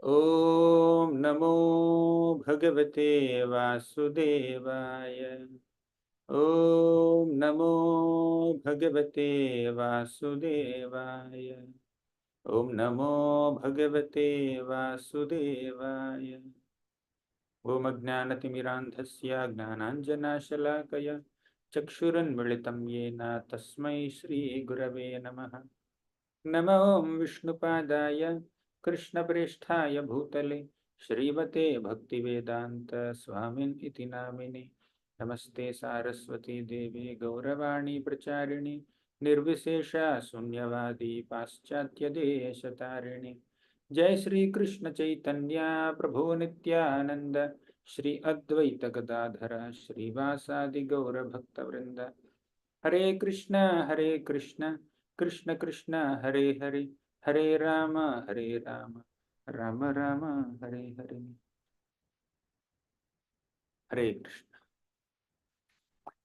ओम नमो भगवते वासुदेवाय। ओम नमो भगवते वासुदेवाय। ओम नमो भगवते वासुदेवाय। ओम अज्ञानतिमिरान्धस्य ज्ञानाञ्जनशलाकया चक्षुरुन्मिलितं येन तस्मै श्रीगुरवे नमः। नमो विष्णुपादाय कृष्णप्रेष्ठाय भूतले श्रीमते भक्तिवेदांत स्वामिन् इति नामिने। नमस्ते सारस्वती देवी गौरवाणी प्रचारिणि निर्विशेष शून्यवादी पाश्चात्य देशतारिणि। जय श्री कृष्ण चैतन्य प्रभु नित्यानंद श्री अद्वैत गदाधर श्रीवासादि गौर भक्तवृंद। हरे कृष्ण कृष्ण कृष्ण हरे हरे, हरे Ram Ram Ram Hare Hare. Hare Krishna.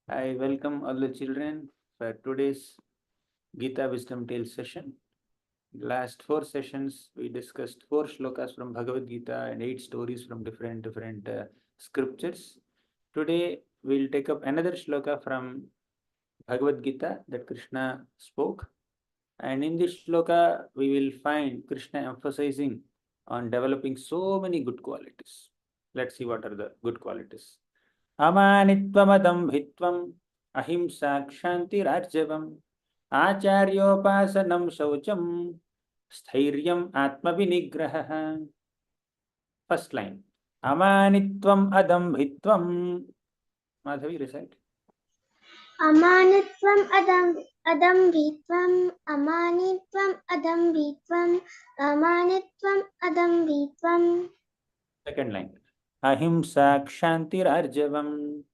I welcome all the children for today's Gita Wisdom Tales session. Last four sessions we discussed four shlokas from Bhagavad Gita and eight stories from different scriptures. Today we'll take up another shloka from Bhagavad Gita that Krishna spoke. And in this shloka, we will find Krishna emphasizing on developing so many good qualities. Let's see what are the good qualities. Amanitvamadambhitvam ahimsa kshantirarjavam acharyopasanam shaucham स्थैर्यम आत्मविनिग्रहः. First line. Amanitvam adambhitvam. Madhavi, recite. Amanitvam adambhitvam, amanitvam adambhitvam, amanitvam adambhitvam. Second line. Ahimsa kshantirarjavam.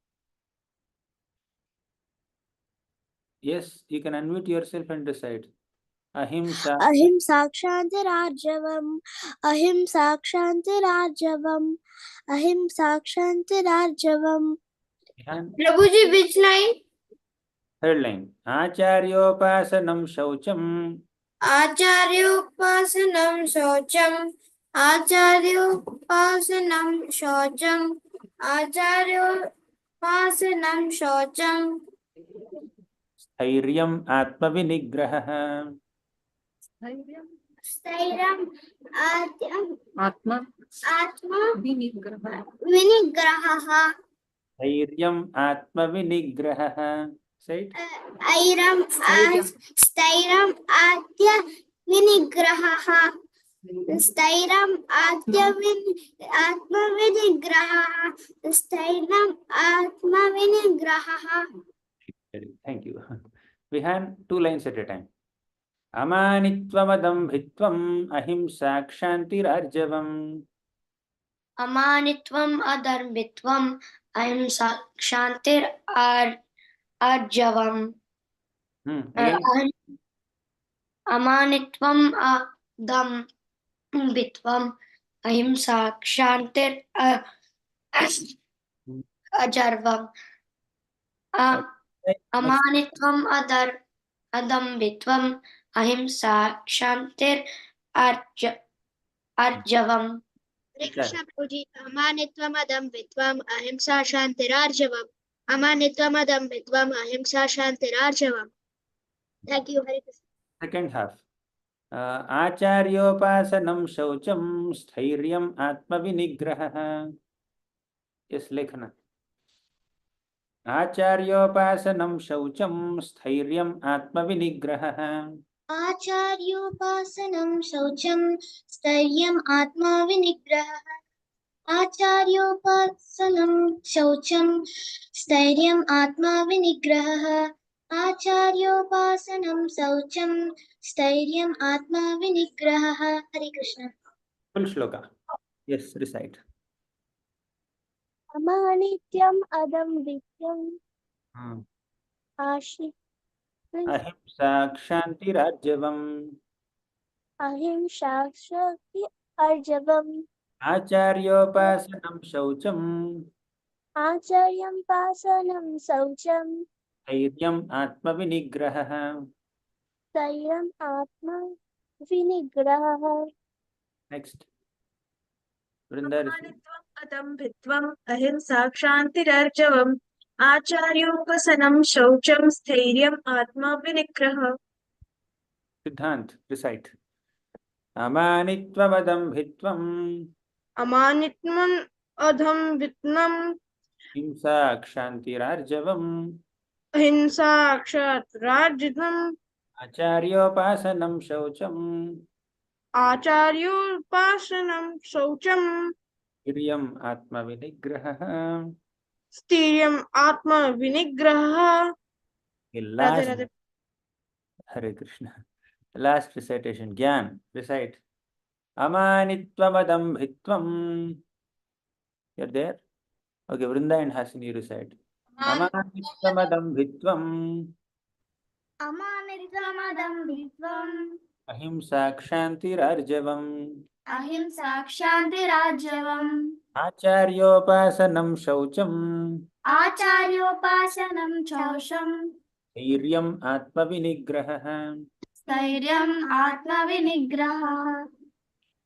Yes, you can unmute yourself and decide. Ahimsa. Ahimsa kshantirarjavam, ahimsa kshantirarjavam, ahimsa kshantirarjavam. Prabhuji, which line? Third line. Acharyopasanam shaucham. Acharyopasanam shaucham, acharyopasanam shaucham, acharyopasanam shaucham. स्थैर्यम आत्मविनिग्रहः. Stairam atma vinigraha. स्थैर्यम आत्मविनिग्रहः. Say it. Stairam atya vinigraha. Stairam atma vinigraha. Stairam atma vinigraha. Thank you. We have two lines at a time. Amanitvamadambhitvam ahimsa kshantirarjavam. Amanitvam adarbhitvam ahimsa kshantir arjavam. Again. Amanitvam adambhitvam ahimsa kshantir ajarvam. Amanitvam adambhitvam ahimsa kshantir arjavam. Hare Krishna Prabhuji. Amanitvam adambhitvam ahimsa shantirarjavam. Amanitvam adambhitvam ahimsa shantirarjavam. Thank you, Hare Krishna. Second half. Acharyopasanam shaucham स्थैर्यम आत्मविनिग्रहः. Yes, Lekhana. Acharyopasanam shaucham स्थैर्यम आत्मविनिग्रहः. Acharyopasanam shaucham stairyam atma vinigraha. Acharyopasanam shaucham stairyam atma vinigraha. Acharyopasanam shaucham stairyam atma vinigraha. Hare Krishna. Full shloka. Yes, recite. Amanityam adambhityam ashi Ahimsa kshantirarjavam. ahimsa shakti arjavam. Acharyopasanam shaucham Acharyam pasanam saucham स्थैर्यम आत्मविनिग्रहः. stairam atma vinigraha. Next. Vrinda, receive. अदम्भित्वम् अहिंसा क्षान्तिरर्जवम् आचार्योपसनं शौचं स्थैर्यम् आत्मविनिग्रहः Siddhant, recite. Amanittvamadambhitvam अमानित्वम् अधम्भित्वम् himsa kshantirarjavam अहिंसा क्षात्रार्जितम् acharyopasanam shaucham आचार्योपासनं शौचं hiryam atmavinigrahah. स्थैर्यम् आत्मविनिग्रहः Okay, Radhe last, Radhe Hare Krishna. Last recitation, Gyan, recite. Amanitvamadambhitvam. You're there? Okay, Vrinda and Hasini recite. Amanitvamadambhitvam अमानित्वमदम्भित्वम् ahimsa kshantirarjavam अहिंसा क्षान्तिरार्जवम् acharyopasanam shaucham आचार्योपासनं चौषम् धैर्यम् atmavinigrahah. स्थैर्यम् आत्मविनिग्रहः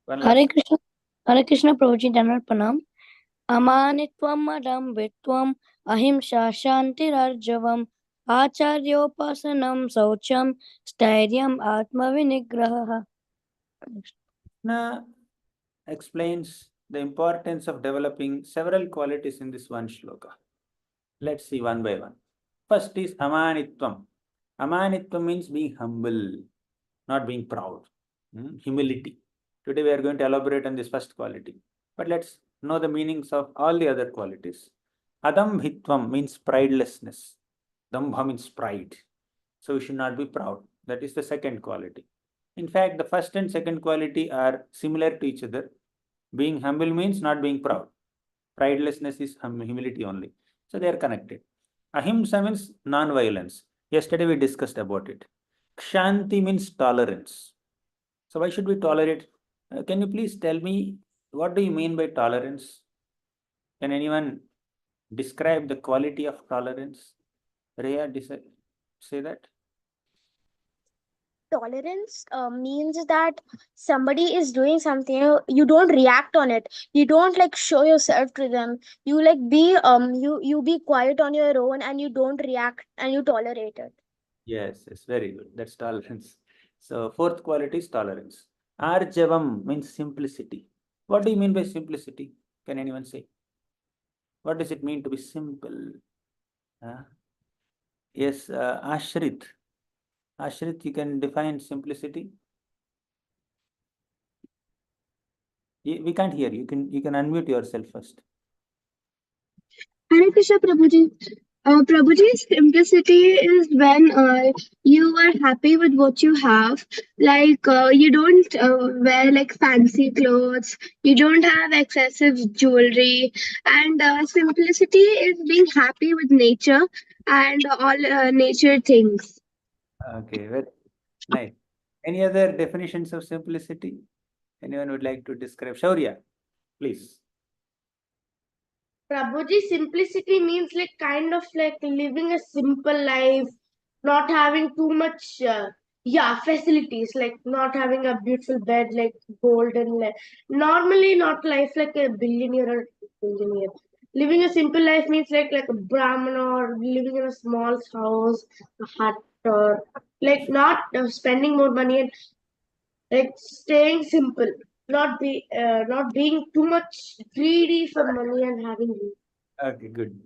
One Hare last. Krishna, Hare Krishna Prabhuji, Dandavat Pranam. Amanitvam adambhitvam ahimsa shantirarjavam acharyopasanam saucham stairyam atmavinigrahah. Krishna explains the importance of developing several qualities in this one shloka. Let's see one by one. First is amanitvam. Amanitvam means being humble, not being proud. Humility. Today we are going to elaborate on this first quality. But let's know the meanings of all the other qualities. Adambhitvam means pridelessness. Dambha means pride. So we should not be proud. That is the second quality. In fact, the first and second quality are similar to each other. Being humble means not being proud. Pridelessness is humility only. So they are connected. Ahimsa means non-violence. Yesterday we discussed about it. Kshanti means tolerance. So why should we tolerate? Can you please tell me what do you mean by tolerance? Can anyone describe the quality of tolerance? Rhea, say that. Tolerance means that somebody is doing something, you don't react on it, you don't like show yourself to them, you like be you be quiet on your own and you don't react and you tolerate it. Yes, very good. That's tolerance. So fourth quality is tolerance. Arjavam means simplicity. What do you mean by simplicity? Can anyone say? What does it mean to be simple? Yes, Ashrit. Ashrit, you can define simplicity. We can't hear you. You can unmute yourself first. Hare Krishna Prabhuji. Prabhuji, simplicity is when you are happy with what you have. Like you don't wear like fancy clothes, you don't have excessive jewelry, and simplicity is being happy with nature and all nature things. Okay, very nice. Any other definitions of simplicity? Anyone would like to describe? Shaurya, please. Prabhuji, simplicity means like kind of like living a simple life, not having too much, facilities, like not having a beautiful bed, like golden, like normally not life like a billionaire or billionaire. Living a simple life means like a brahman or living in a small house, a hut, or like not spending more money and like staying simple, not being too much greedy for money and having. Okay, good.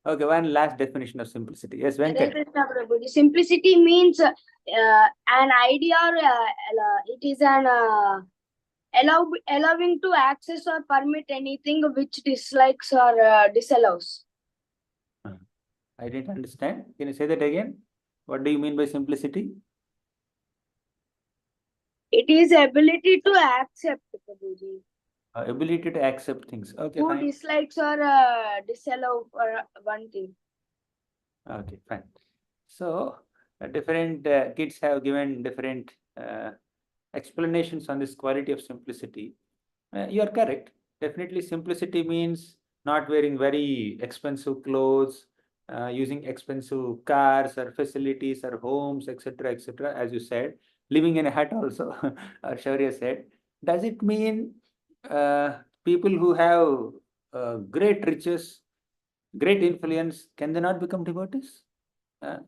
Okay, one last definition of simplicity. Yes, Hare Venkat. Krishna Prabhuji. Simplicity means an idea or it is an allowing to access or permit anything which dislikes or disallows. I didn't understand. Can you say that again? What do you mean by simplicity? It is ability to accept, Prabhuji. Ability to accept things. Okay, Who fine. dislikes or disallow for one thing. Okay, fine. So, different kids have given different explanations on this quality of simplicity. You are correct. Definitely, simplicity means not wearing very expensive clothes, using expensive cars or facilities or homes, etc., etc. As you said, living in a hut also, or Shaurya said. Does it mean people who have great riches, great influence, can they not become devotees? Uh,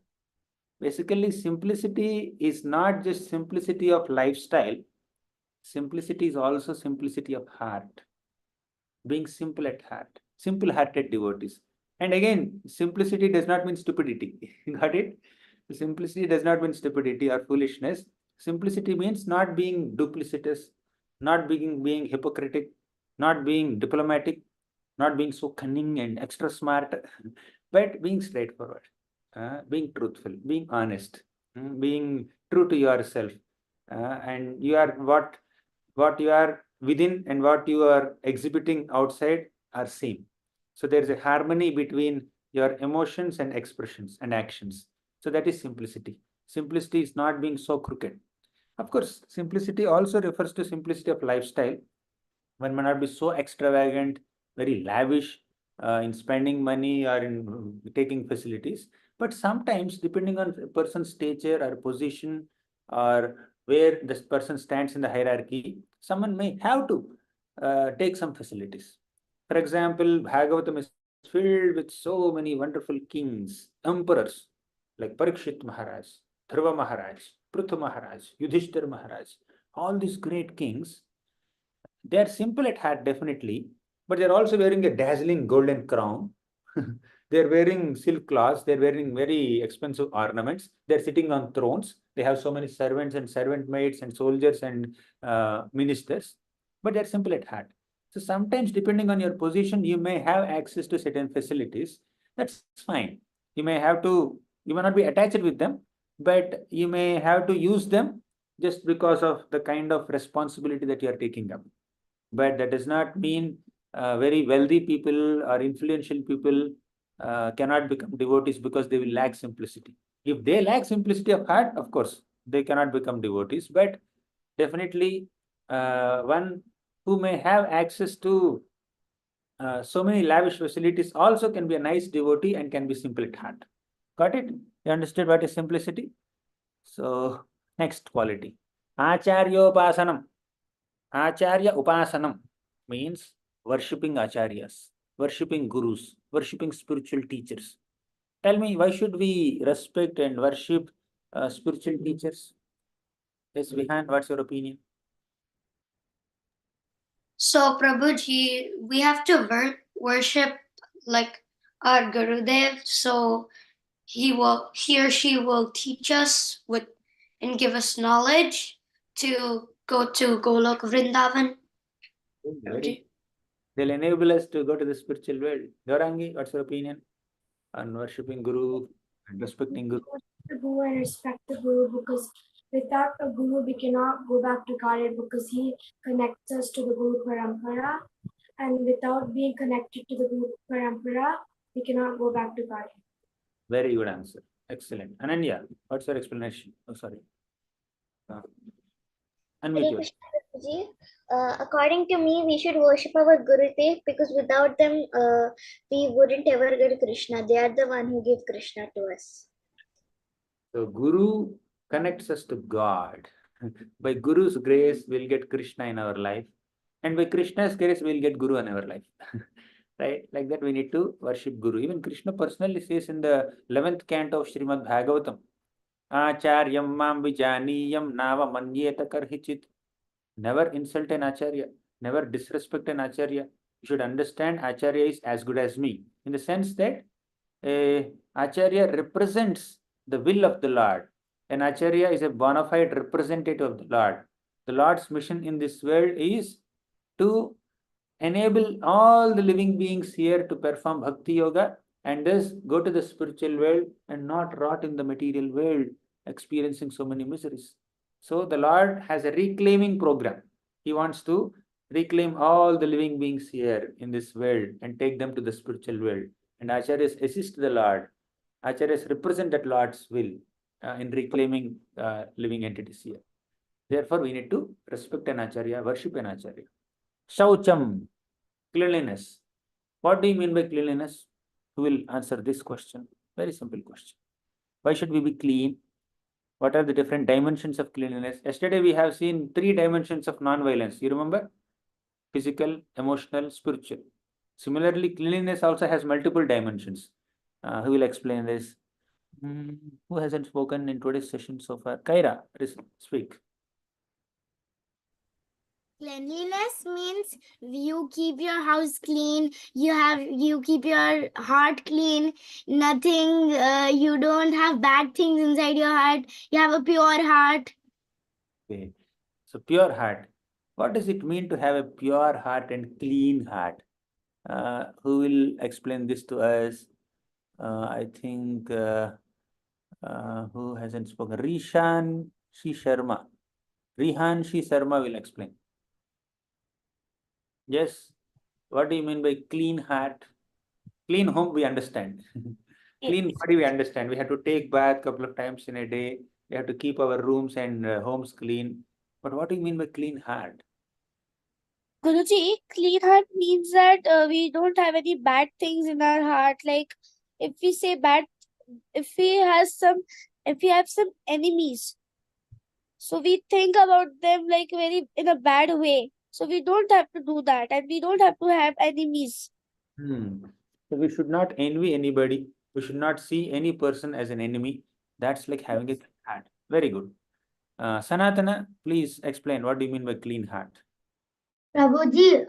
Basically, simplicity is not just simplicity of lifestyle, simplicity is also simplicity of heart, being simple at heart, simple hearted devotees. And again, simplicity does not mean stupidity. Got it? Simplicity does not mean stupidity or foolishness. Simplicity means not being duplicitous, not being hypocritic, not being diplomatic, not being so cunning and extra smart, but being straightforward, being truthful, being honest, being true to yourself, and you are what you are within and what you are exhibiting outside are same. So there is a harmony between your emotions and expressions and actions. So that is simplicity. Simplicity is not being so crooked. Of course, simplicity also refers to simplicity of lifestyle. One may not be so extravagant, very lavish in spending money or in taking facilities. But sometimes, depending on a person's stature or position or where this person stands in the hierarchy, someone may have to take some facilities. For example, Bhagavatam is filled with so many wonderful kings, emperors like Parikshit Maharaj, Dhruva Maharaj, Prithu Maharaj, Yudhishthir Maharaj, all these great kings. They are simple at heart, definitely, but they're also wearing a dazzling golden crown. They're wearing silk cloths, they're wearing very expensive ornaments, they're sitting on thrones, they have so many servants and servant maids and soldiers and ministers, but they're simple at heart. So sometimes, depending on your position, you may have access to certain facilities. That's fine. You may not be attached with them, but you may have to use them just because of the kind of responsibility that you are taking up. But that does not mean very wealthy people or influential people cannot become devotees because they will lack simplicity. If they lack simplicity of heart, of course, they cannot become devotees. But definitely, one who may have access to so many lavish facilities also can be a nice devotee and can be simple at heart. Got it? You understood what is simplicity? So, next quality. Acharyopasanam. Acharya Upasanam means worshipping acharyas, worshipping gurus, worshipping spiritual teachers. Tell me, why should we respect and worship spiritual teachers? Yes, Vihan, what's your opinion? So, Prabhuji, we have to worship like our Gurudev, so he or she will teach us with and give us knowledge to go to Golok Vrindavan. Very. They'll enable us to go to the spiritual world. Gaurangi, what's your opinion on worshipping Guru and respecting Guru? The Guru and respect the Guru, because without a Guru we cannot go back to God, because he connects us to the Guru Parampara, and without being connected to the Guru Parampara we cannot go back to God. Very good answer. Excellent. Ananya, what's your explanation? Oh, sorry. Unmute Hare you. Krishna, Prabhuji. According to me, we should worship our Gurudev, because without them, we wouldn't ever get Krishna. They are the one who give Krishna to us. So Guru connects us to God. By Guru's grace, we'll get Krishna in our life. And by Krishna's grace, we'll get Guru in our life. Right? Like that, we need to worship Guru. Even Krishna personally says in the 11th canto of Srimad Bhagavatam, Acharyam mam vijaniyam nava manyeta karhichit. Never insult an Acharya. Never disrespect an Acharya. You should understand Acharya is as good as me. In the sense that Acharya represents the will of the Lord. An Acharya is a bona fide representative of the Lord. The Lord's mission in this world is to enable all the living beings here to perform Bhakti Yoga and thus go to the spiritual world and not rot in the material world, experiencing so many miseries. So the Lord has a reclaiming program. He wants to reclaim all the living beings here in this world and take them to the spiritual world. And Acharyas assist the Lord. Acharyas represent that Lord's will in reclaiming living entities here. Therefore, we need to respect an Acharya, worship an Acharya. Shaucham, cleanliness. What do you mean by cleanliness? Who will answer this question? Very simple question. Why should we be clean? What are the different dimensions of cleanliness? Yesterday we have seen 3 dimensions of non-violence. You remember? physical, emotional, spiritual. Similarly, cleanliness also has multiple dimensions. Who will explain this? Who hasn't spoken in today's session so far? Kaira, speak. Cleanliness means you keep your house clean, you keep your heart clean, nothing, you don't have bad things inside your heart, you have a pure heart. Okay. So pure heart. What does it mean to have a pure heart and clean heart? Who will explain this to us? I think who hasn't spoken? Rihan Shi Sharma will explain. Yes. What do you mean by clean heart? Clean home, we understand. Clean body, we understand. We have to take bath couple of times in a day. We have to keep our rooms and homes clean. But what do you mean by clean heart? Guruji, clean heart means that we don't have any bad things in our heart. Like if we say bad, if we has some, if we have some enemies, so we think about them like very in a bad way. So we don't have to do that, and we don't have to have enemies. Hmm. So we should not envy anybody. We should not see any person as an enemy. That's like having a clean heart. Very good. Sanatana, please explain what do you mean by clean heart? Prabhuji,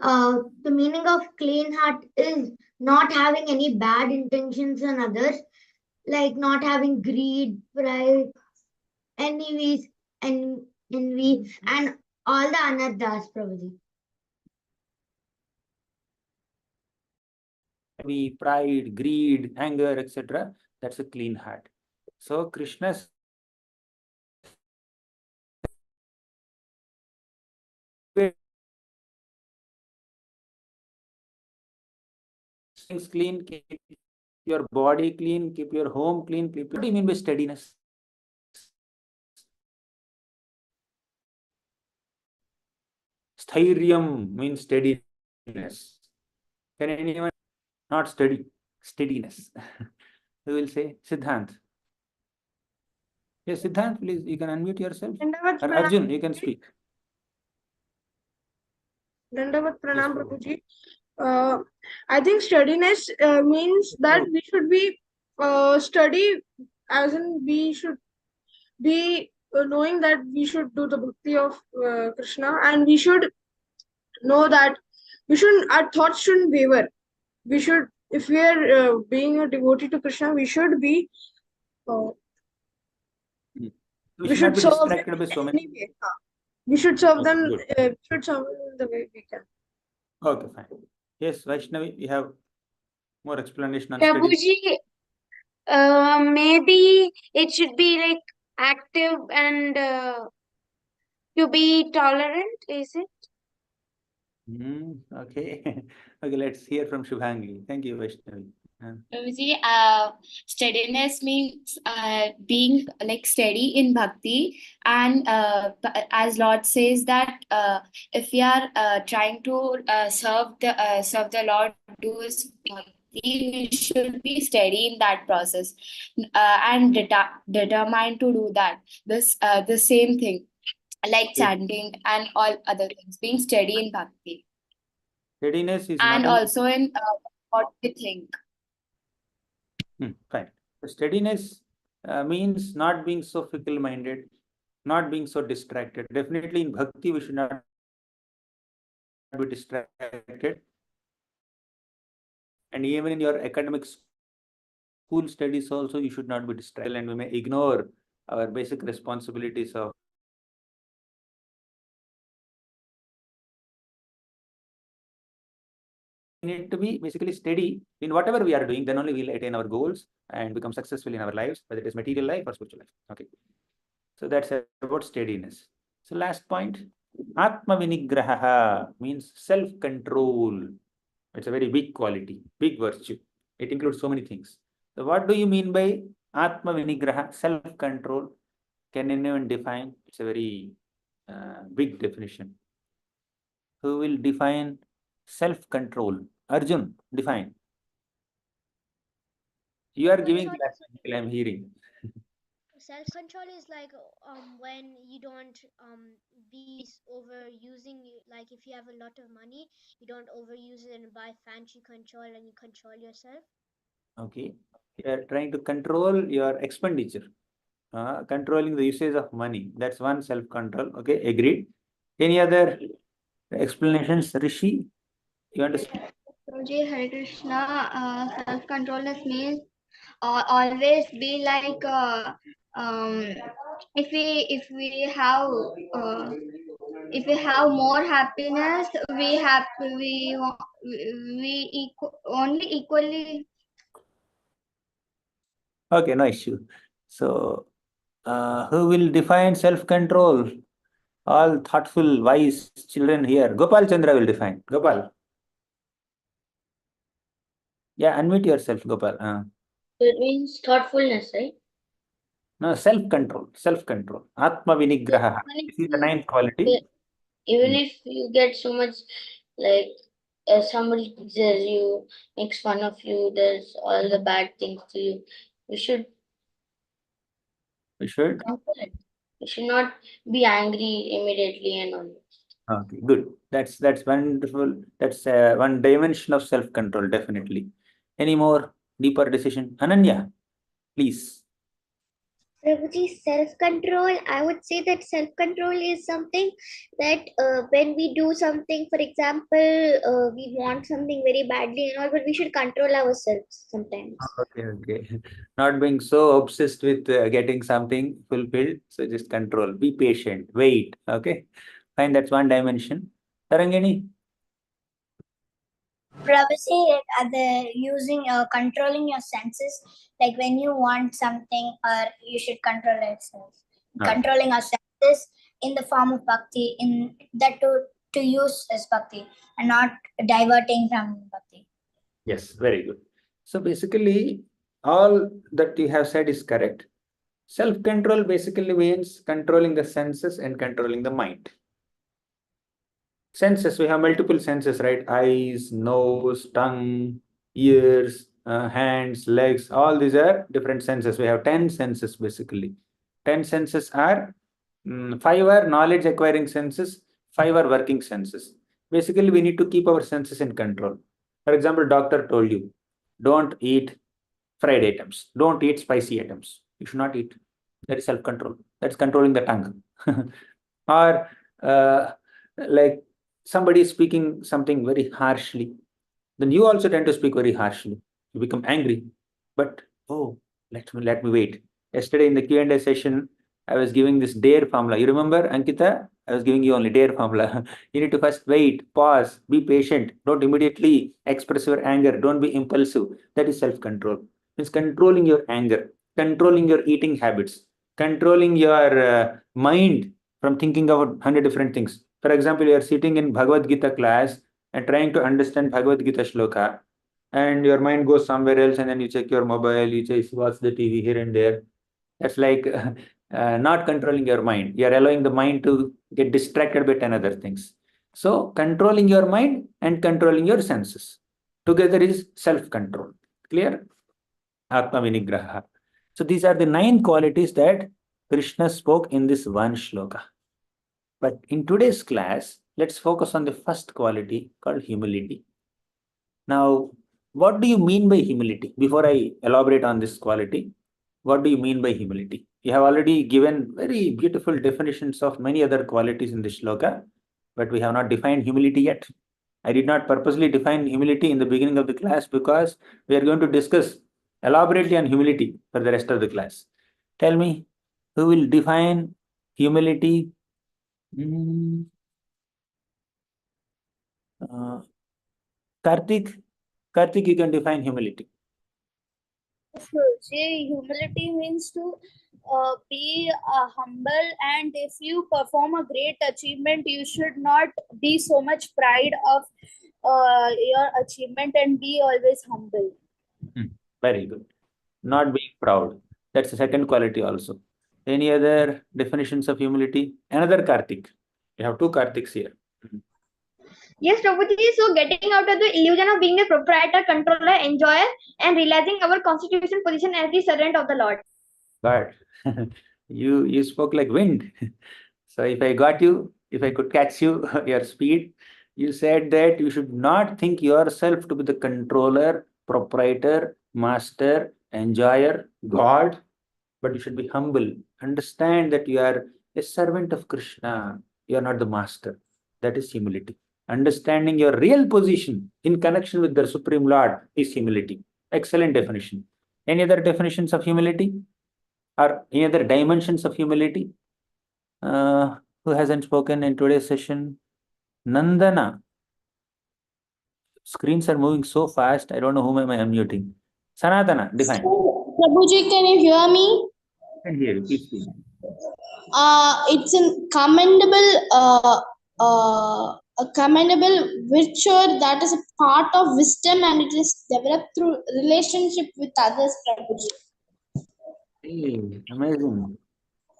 the meaning of clean heart is not having any bad intentions on others, like not having greed, pride, envies, and envy, and all the anarthas, Prabhuji. Pride, greed, anger, etc. That's a clean heart. So Krishna things clean, keep your body clean, keep your home clean. What do you mean by steadiness? Sthiryam means steadiness. Can anyone not steady? Steadiness. Who will say? Siddhant. Yes, Siddhant, please, you can unmute yourself. Dandavat Or pranam. Arjun, you can speak. Dandavat Yes, pranam, Prabhu. Prabhuji. I think steadiness means that we should be study, as in we should be knowing that we should do the bhakti of Krishna, and we should know that our thoughts shouldn't waver. We should, if we are being a devotee to Krishna, we should be uh, We we should should not be serve them distracted by in so many. any way. We should serve Okay, them. good. We should serve them in the way we can. Okay, fine. Yes, Vaishnavi, you have more explanation on steadiness. Prabhuji, maybe it should be like active and to be tolerant, is it? Okay. Okay, let's hear from Shubhangi. Thank you, Vaishnavi. Prabhuji, steadiness means being like steady in bhakti, and as Lord says that if we are trying to serve the Lord, do His bhakti, we should be steady in that process, and determined to do that. The same thing, like Yes. chanting and all other things, being steady in bhakti, Steadiness is not and only also in what we think. fine. So steadiness means not being so fickle-minded, not being so distracted. Definitely in bhakti, we should not be distracted. And even in your academic school studies also, you should not be distracted, and we may ignore our basic responsibilities of need to be basically steady in whatever we are doing, then only we'll attain our goals and become successful in our lives, whether it is material life or spiritual life. Okay. So that's about steadiness. So last point, Atma Vinigraha means self-control. It's a very big quality, big virtue. It includes so many things. So what do you mean by Atma Vinigraha, self-control? Can anyone define? It's a very big definition. Who will define self-control? Arjun, define. You are giving class, I'm hearing. self control is like when you don't be overusing like if you have a lot of money, you don't overuse it and buy fancy control and you control yourself. Okay. You are trying to control your expenditure, controlling the usage of money. That's one self-control. Okay, agreed. Any other explanations, Rishi? You want to speak? Guruji, Hare Krishna, self-controlness means always be like uh, if we have more happiness, only equally. Okay, no issue. So, who will define self-control? All thoughtful, wise children here. Gopal Chandra will define. Gopal. Yeah, unmute yourself, Gopal. It means thoughtfulness, right? No, self-control. Self-control. Atma vinigraha. Even This is the if ninth quality. you, even Hmm. if you get so much, like somebody teases you, makes fun of you, does all the bad things to you, you should We should. control it. You should not be angry immediately and all. Okay, good. That's wonderful. That's one dimension of self-control, definitely. Any more deeper decision? Ananya, please. Prabhuji, self-control, I would say that self-control is something that when we do something, for example, we want something very badly and all, but we should control ourselves sometimes. Okay, okay. Not being so obsessed with getting something fulfilled. So just control. Be patient. Wait. Okay. Fine. That's one dimension. Tarangini. Privacy, the using controlling your senses, like when you want something, or you should control yourself. Okay. Controlling our senses in the form of bhakti, in that to use as bhakti and not diverting from bhakti. Yes. Very good. So basically, all that you have said is correct. Self-control basically means controlling the senses and controlling the mind. Senses, we have multiple senses, right? Eyes, nose, tongue, ears, hands, legs, all these are different senses. We have 10 senses basically. 10 senses are 5 are knowledge acquiring senses, 5 are working senses. Basically, we need to keep our senses in control. For example, doctor told you, don't eat fried items, don't eat spicy items. You should not eat. That is self-control. That's controlling the tongue. Or like somebody is speaking something very harshly, then you also tend to speak very harshly. You become angry. But oh, let me wait. Yesterday in the Q&A session, I was giving this dare formula. You remember, Ankita? I was giving you only dare formula. You need to first wait, pause, be patient. Don't immediately express your anger. Don't be impulsive. That is self-control. It's controlling your anger, controlling your eating habits, controlling your mind from thinking about 100 different things. For example, you are sitting in Bhagavad Gita class and trying to understand Bhagavad Gita shloka, and your mind goes somewhere else, and then you check your mobile, you just watch the TV here and there. That's like not controlling your mind. You are allowing the mind to get distracted by 10 other things. So, controlling your mind and controlling your senses together is self control. Clear? Atma Vinigraha. So, these are the 9 qualities that Krishna spoke in this one shloka. But in today's class, let's focus on the first quality called humility. Now, what do you mean by humility? Before I elaborate on this quality, what do you mean by humility? You have already given very beautiful definitions of many other qualities in this shloka, but we have not defined humility yet. I did not purposely define humility in the beginning of the class because we are going to discuss elaborately on humility for the rest of the class. Tell me, who will define humility? Hmm, uh, Karthik, you can define humility. See, humility means to be humble, and if you perform a great achievement, you should not be so much pride of your achievement and be always humble. Very good. Not being proud. That's the second quality also. Any other definitions of humility? Another Karthik. You have two Kartiks here. Yes, Prabhuji. So getting out of the illusion of being a proprietor, controller, enjoyer, and realizing our constitution position as the servant of the Lord. God, you spoke like wind. So if I got you, if I could catch you, your speed, you said that you should not think yourself to be the controller, proprietor, master, enjoyer, God, but you should be humble. Understand that you are a servant of Krishna. You are not the master. That is humility. Understanding your real position in connection with the Supreme Lord is humility. Excellent definition. Any other definitions of humility? Or any other dimensions of humility? Who hasn't spoken in today's session? Nandana. Screens are moving so fast. I don't know whom am I unmuting. Sanatana, define. Prabhuji, can you hear me? I can hear you. Please speak. It's a commendable virtue that is a part of wisdom, and it is developed through relationship with others, Prabhuji. Hey, amazing.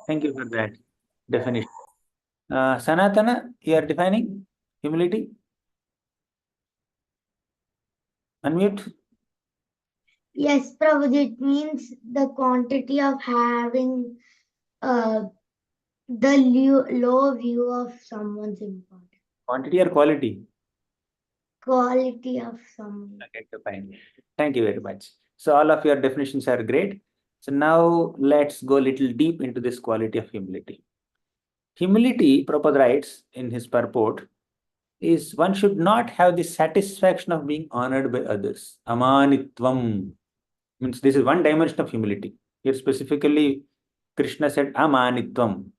Thank you for that definition. Sanatana, you are defining humility? Unmute. Yes, Prabhuji, it means the quantity of having the low view of someone's importance. Quantity or quality? Quality of someone. Okay, fine. Thank you very much. So all of your definitions are great. So now let's go a little deep into this quality of humility. Humility, Prabhupada writes in his purport, is one should not have the satisfaction of being honored by others. Amanitvam means this is one dimension of humility. Here specifically, Krishna said amanitvam.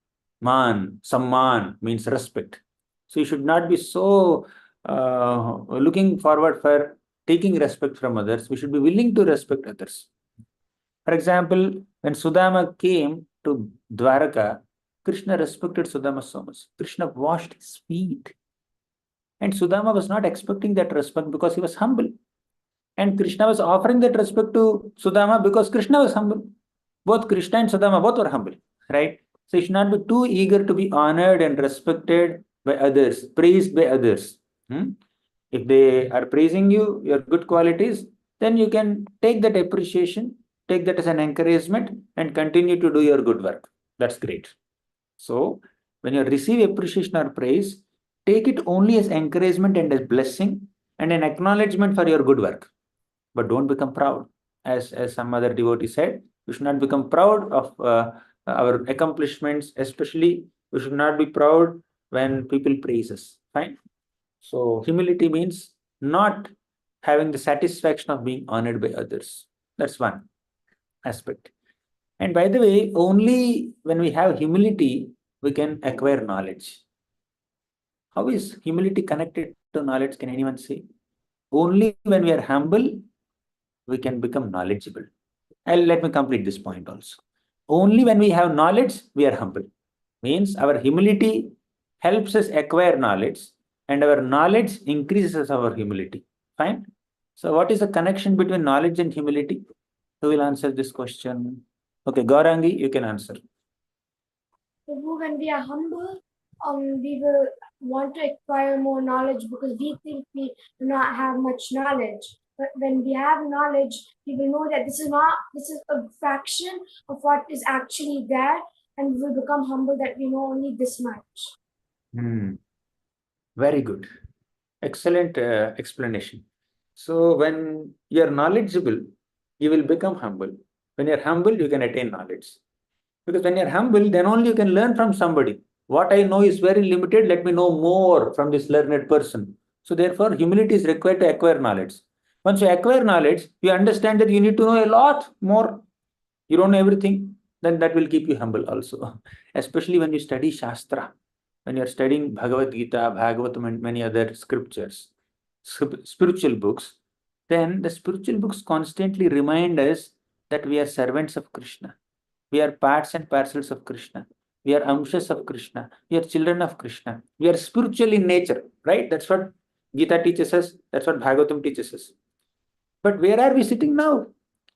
Man, samman means respect. So you should not be so looking forward for taking respect from others. We should be willing to respect others. For example, when Sudama came to Dwaraka, Krishna respected Sudama so much. Krishna washed his feet. And Sudama was not expecting that respect because he was humble. And Krishna was offering that respect to Sudama because Krishna was humble. Both Krishna and Sudama both were humble, right? So you should not be too eager to be honored and respected by others, praised by others. If they are praising you, your good qualities, then you can take that appreciation, take that as an encouragement, and continue to do your good work. That's great. So when you receive appreciation or praise, take it only as encouragement and as blessing and an acknowledgement for your good work. But don't become proud. As some other devotee said, we should not become proud of our accomplishments, especially we should not be proud when people praise us. Fine. So humility means not having the satisfaction of being honored by others. That's one aspect. And by the way, only when we have humility, we can acquire knowledge. How is humility connected to knowledge? Can anyone say? Only when we are humble, we can become knowledgeable. Let me complete this point also. Only when we have knowledge, we are humble. Means our humility helps us acquire knowledge, and our knowledge increases our humility. Fine. So, what is the connection between knowledge and humility? Who will answer this question? Okay, Gaurangi, you can answer. When we are humble, we will want to acquire more knowledge because we think we do not have much knowledge. But when we have knowledge, we will know that this is a fraction of what is actually there, and we will become humble that we know only this much. Very good. Excellent explanation. So, when you are knowledgeable, you will become humble. When you are humble, you can attain knowledge. Because when you're humble, then only you can learn from somebody. What I know is very limited. Let me know more from this learned person. So therefore, humility is required to acquire knowledge. Once you acquire knowledge, you understand that you need to know a lot more. You don't know everything, then that will keep you humble also. Especially when you study Shastra, when you're studying Bhagavad Gita, Bhagavatam, and many other scriptures, spiritual books, then the spiritual books constantly remind us that we are servants of Krishna. We are parts and parcels of Krishna. We are amshas of Krishna. We are children of Krishna. We are spiritual in nature, right? That's what Gita teaches us. That's what Bhagavatam teaches us. But where are we sitting now?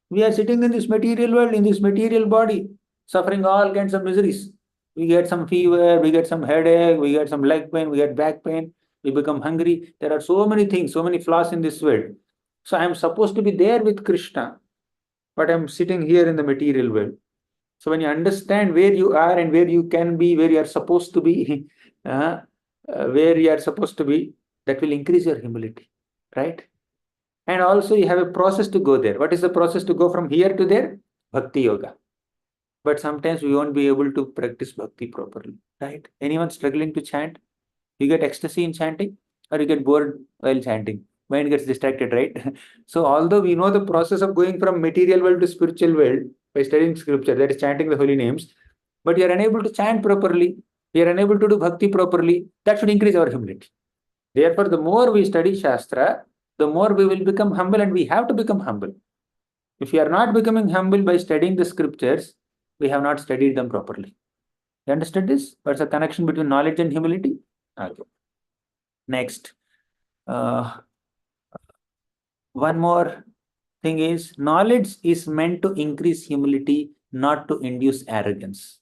We are sitting in this material world, in this material body, suffering all kinds of miseries. We get some fever, we get some headache, we get some leg pain, we get back pain, we become hungry. There are so many things, so many flaws in this world. So I am supposed to be there with Krishna, but I am sitting here in the material world. So when you understand where you are and where you can be, where you are supposed to be, where you are supposed to be, that will increase your humility, right? And also you have a process to go there. What is the process to go from here to there? Bhakti yoga. But sometimes we won't be able to practice bhakti properly, right? Anyone struggling to chant? You get ecstasy in chanting, or you get bored while chanting. Mind gets distracted, right? So although we know the process of going from material world to spiritual world by studying scripture, that is chanting the holy names, but you are unable to chant properly, you are unable to do bhakti properly, that should increase our humility. Therefore, the more we study Shastra, the more we will become humble, and we have to become humble. If we are not becoming humble by studying the scriptures, we have not studied them properly. You understood this? What's the connection between knowledge and humility? Okay. Next, one more thing is knowledge is meant to increase humility, not to induce arrogance.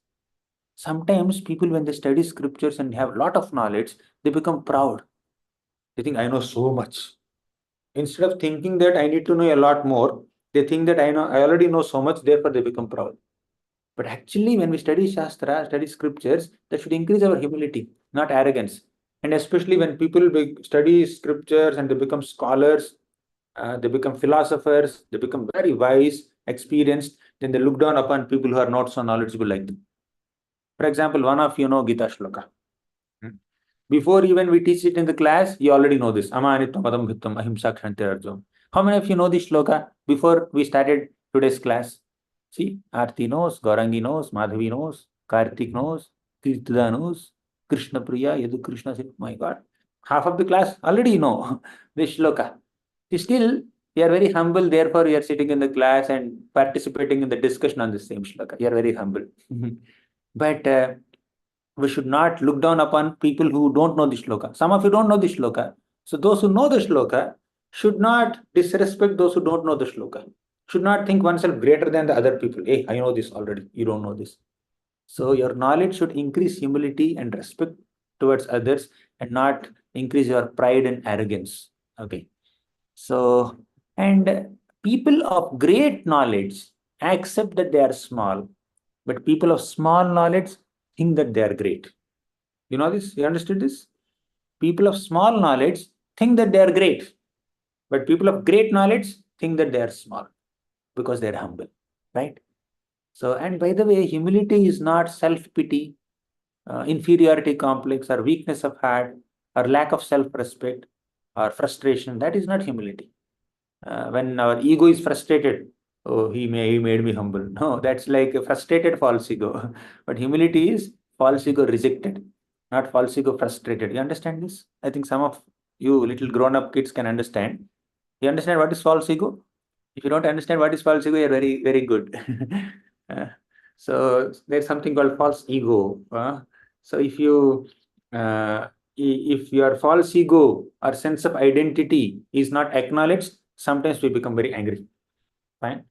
Sometimes people, when they study scriptures and have a lot of knowledge, they become proud. They think, I know so much. Instead of thinking that I need to know a lot more, they think that I already know so much, therefore they become proud. But actually, when we study Shastra, study scriptures, that should increase our humility, not arrogance. And especially when people study scriptures and they become scholars, they become philosophers, they become very wise, experienced, then they look down upon people who are not so knowledgeable like them. For example, one of you know Gita Shloka. Before even we teach it in the class, you already know this. Amanitvam padam bhittam ahimsa kshanti arjam. How many of you know this shloka before we started today's class? See, Aarti knows, Gaurangi knows, Madhavi knows, Kartik knows, Kirtida knows, Krishna Priya, Yadu Krishna said, my God. Half of the class already know this shloka. Still, we are very humble, therefore we are sitting in the class and participating in the discussion on the same shloka. You are very humble. But we should not look down upon people who don't know the shloka. Some of you don't know the shloka. So those who know the shloka should not disrespect those who don't know the shloka. Should not think oneself greater than the other people. Hey, I know this already. You don't know this. So your knowledge should increase humility and respect towards others and not increase your pride and arrogance. Okay. So, and people of great knowledge accept that they are small, but people of small knowledge think that they are great. You know this? You understood this? People of small knowledge think that they are great, but people of great knowledge think that they are small because they are humble, right? So, and by the way, humility is not self pity, inferiority complex, or weakness of heart, or lack of self respect, or frustration. That is not humility. When our ego is frustrated, oh, he made me humble. No, that's like a frustrated false ego. But humility is false ego rejected, not false ego frustrated. You understand this? I think some of you little grown up kids can understand. You understand what is false ego? If you don't understand what is false ego, you're very, very good. Uh, so there's something called false ego. So uh, if your false ego or sense of identity is not acknowledged, sometimes we become very angry, fine,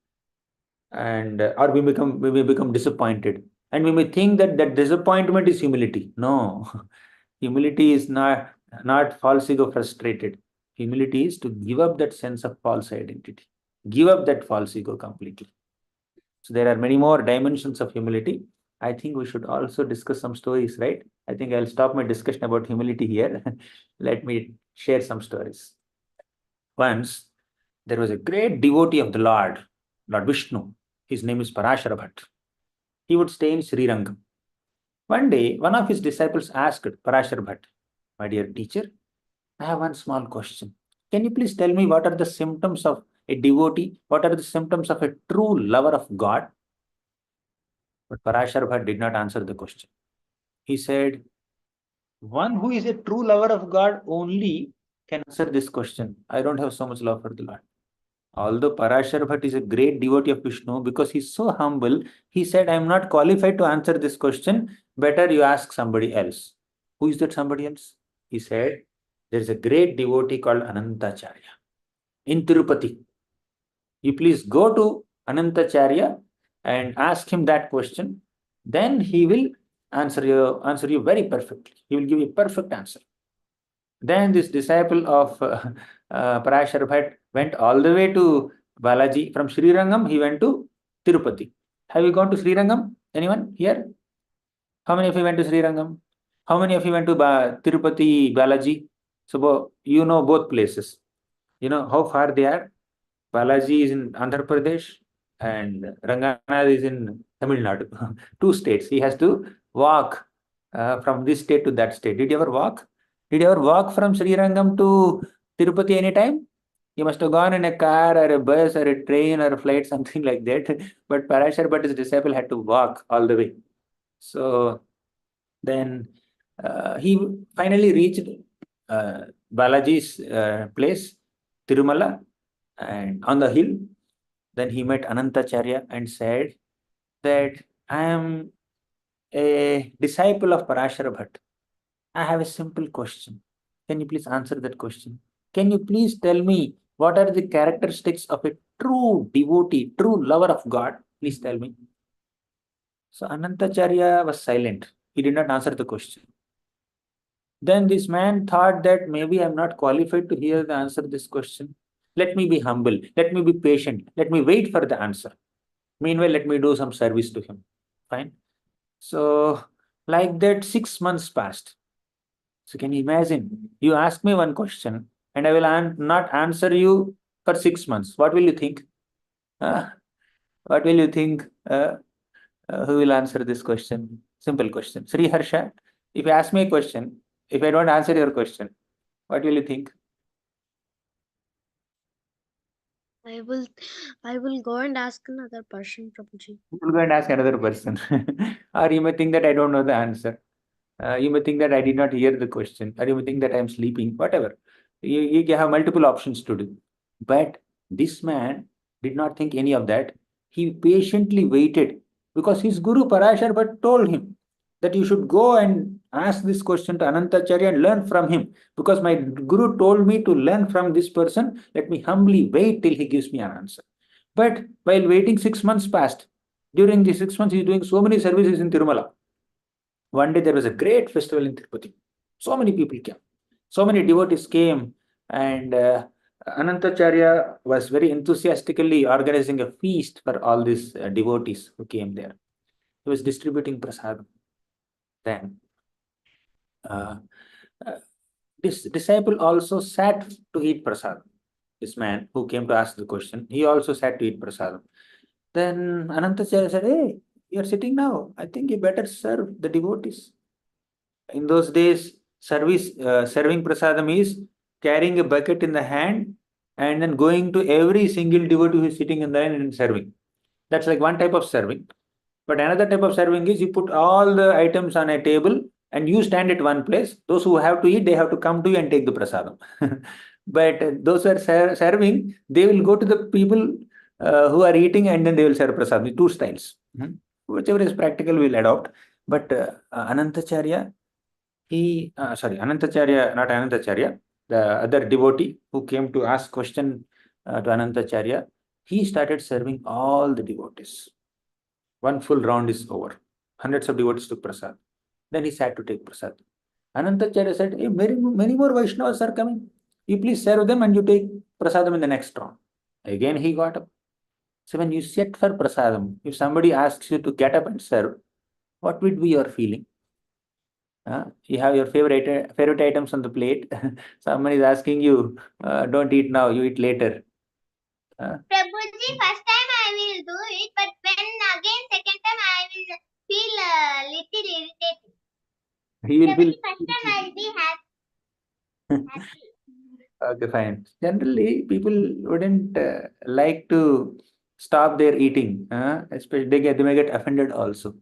and or we may become disappointed, and we may think that that disappointment is humility. No, humility is not false ego frustrated. Humility is to give up that sense of false identity, give up that false ego completely. So there are many more dimensions of humility. I think we should also discuss some stories, right? I think I'll stop my discussion about humility here. Let me share some stories. Once there was a great devotee of the Lord Vishnu. His name is Parashara Bhatt. He would stay in Srirangam. One day, one of his disciples asked Parashara Bhatt, my dear teacher, I have one small question. Can you please tell me what are the symptoms of a devotee? What are the symptoms of a true lover of God? But Parashar Bhatt did not answer the question. He said, one who is a true lover of God only can answer this question. I don't have so much love for the Lord. Although Parashar Bhatt is a great devotee of Vishnu, because he's so humble, he said, I am not qualified to answer this question. Better you ask somebody else. Who is that somebody else? He said, there is a great devotee called Anantacharya in Tirupati. You please go to Anantacharya and ask him that question. Then he will answer you very perfectly. He will give you a perfect answer. Then this disciple of Parashar Bhatt went all the way to Balaji. From Srirangam, he went to Tirupati. Have you gone to Srirangam? Anyone here? How many of you went to Srirangam? How many of you went to Tirupati, Balaji? So you know both places. You know how far they are? Balaji is in Andhra Pradesh and Ranganath is in Tamil Nadu. Two states. He has to walk from this state to that state. Did you ever walk? Did you ever walk from Srirangam to Tirupati anytime? You must have gone in a car or a bus or a train or a flight, something like that. But Parashar Bhatt, his disciple, had to walk all the way. So then he finally reached Balaji's place, Tirumala, and on the hill. Then he met Anantacharya and said that I am a disciple of Parashara Bhatt. I have a simple question. Can you please answer that question? Can you please tell me what are the characteristics of a true devotee, true lover of God? Please tell me. So Anantacharya was silent. He did not answer the question. Then this man thought that maybe I'm not qualified to hear the answer to this question. Let me be humble. Let me be patient. Let me wait for the answer. Meanwhile, let me do some service to him. Fine. So, like that, 6 months passed. So, can you imagine? You ask me one question, and I will not answer you for 6 months. What will you think? What will you think? Who will answer this question? Simple question. Sri Harsha, if you ask me a question, if I don't answer your question, what will you think? I will go and ask another person, Prabhuji. You will go and ask another person. Or you may think that I don't know the answer. You may think that I did not hear the question, or you may think that I am sleeping, whatever. You have multiple options to do. But this man did not think any of that. He patiently waited because his Guru Parashar Bhatt told him that you should go and ask this question to Anantacharya and learn from him. Because my Guru told me to learn from this person, let me humbly wait till he gives me an answer. But while waiting, 6 months passed. During the 6 months, he is doing so many services in Tirumala. One day there was a great festival in Tirupati. So many people came. So many devotees came, and Anantacharya was very enthusiastically organizing a feast for all these devotees who came there. He was distributing prasadam. Then uh, uh, this disciple also sat to eat prasadam. This man who came to ask the question, he also sat to eat prasadam. Then Anantacharya said, "Hey, you're sitting now. I think you better serve the devotees." In those days, serving prasadam is carrying a bucket in the hand and then going to every single devotee who is sitting in the line and serving. That's like one type of serving. But another type of serving is you put all the items on a table and you stand at one place. Those who have to eat, they have to come to you and take the prasadam. But those who are serving, they will go to the people who are eating and then they will serve prasadam. Two styles. Whichever is practical, we'll adopt. But Anantacharya, Anantacharya, not Anantacharya, the other devotee who came to ask question to Anantacharya, he started serving all the devotees. One full round is over. Hundreds of devotees took prasad. Then he sat to take prasad. Anantacharya said, hey, many more Vaishnavas are coming. You please serve them and you take prasadam in the next round. Again he got up. So when you sit for prasadam, if somebody asks you to get up and serve, what would be your feeling? You have your favorite items on the plate. Someone is asking you, don't eat now, you eat later. Prabhuji, first time I will do it, but when again second time I will feel little irritated. You will feel. First time I will be happy. Okay, fine. Generally, people wouldn't like to stop their eating. Especially they may get offended also.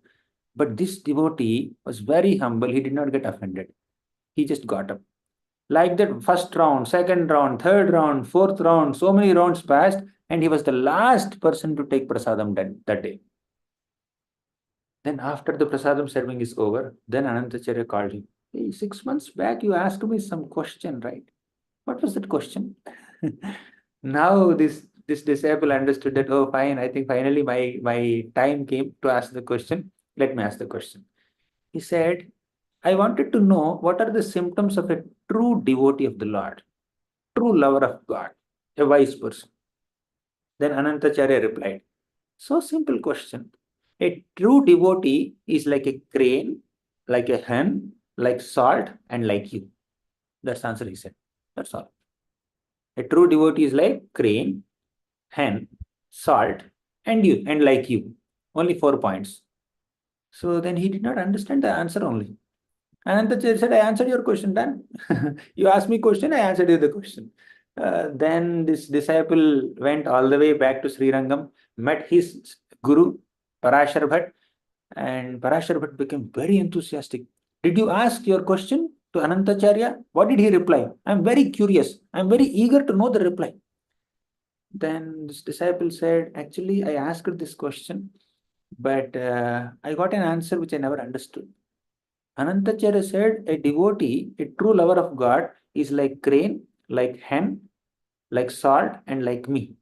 But this devotee was very humble. He did not get offended. He just got up. Like that, first round, second round, third round, fourth round, so many rounds passed, and he was the last person to take prasadam that day. Then after the prasadam serving is over, then Anantacharya called him. Hey, 6 months back you asked me some question, right? What was that question? Now this disciple understood that, oh fine, I think finally my time came to ask the question. Let me ask the question. He said, I wanted to know what are the symptoms of a true devotee of the Lord, true lover of God, a wise person. Then Anantacharya replied, so simple question. A true devotee is like a crane, like a hen, like salt, and like you. That's the answer he said. That's all. A true devotee is like crane, hen, salt, and you, and like you. Only 4 points. So then he did not understand the answer only. And the judge said, I answered your question, done. You asked me question, I answered you the question. Then this disciple went all the way back to Srirangam, met his guru, Parashar Bhatt, and Parashar Bhatt became very enthusiastic. Did you ask your question to Anantacharya? What did he reply? I'm very curious. I'm very eager to know the reply. Then this disciple said, actually, I asked this question, but I got an answer which I never understood. Anantacharya said, a devotee, a true lover of God, is like crane, like hen, like salt, and like me.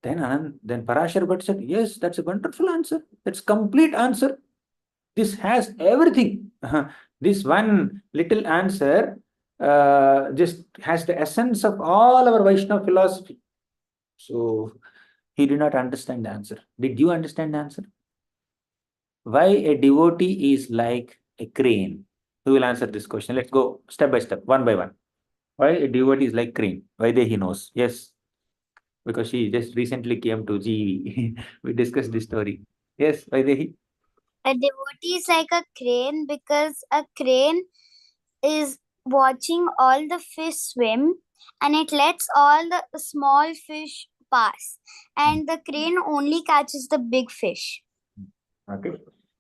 Then Parashar Bhatt said, yes, that's a wonderful answer. That's complete answer. This has everything. This one little answer just has the essence of all our Vaishnava philosophy. So he did not understand the answer. Did you understand the answer? Why a devotee is like a crane? Who will answer this question? Let's go step by step, one by one. Why a devotee is like crane? Why he knows? Yes, because she just recently came to GV. We discussed this story. Yes, why he? A devotee is like a crane because a crane is watching all the fish swim and it lets all the small fish pass, and the crane only catches the big fish. Okay,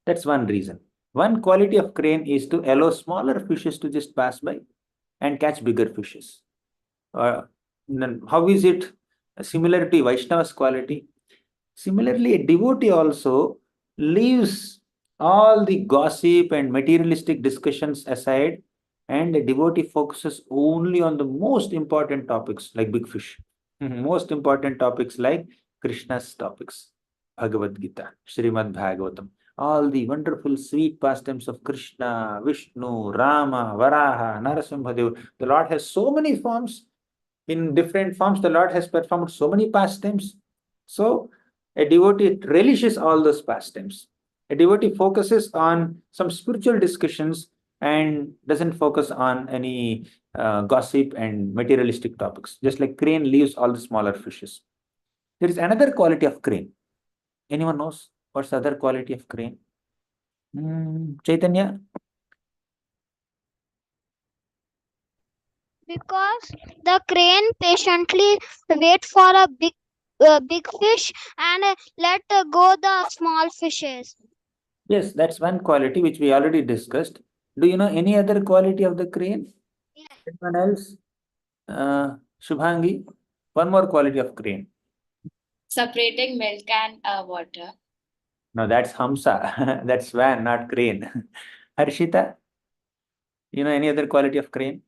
that's one reason. One quality of crane is to allow smaller fishes to just pass by and catch bigger fishes. Then how is it similar to Vaishnava's quality? Similarly, a devotee also leaves all the gossip and materialistic discussions aside, and a devotee focuses only on the most important topics like big fish. Most important topics like Krishna's topics, Bhagavad Gita, Srimad Bhagavatam, all the wonderful sweet pastimes of Krishna, Vishnu, Rama, Varaha, Narasimhadev. The Lord has so many forms. In different forms, the Lord has performed so many pastimes. So a devotee relishes all those pastimes. A devotee focuses on some spiritual discussions and doesn't focus on any gossip and materialistic topics. Just like crane leaves all the smaller fishes. There is another quality of crane. Anyone knows what's the other quality of crane? Chaitanya? Because the crane patiently wait for a big fish and let go the small fishes. Yes, that's one quality which we already discussed. Do you know any other quality of the crane? Anyone else? Shubhangi, one more quality of crane. Separating milk and water. No, that's Hamsa. That's swan, not crane. Harshita, you know any other quality of crane?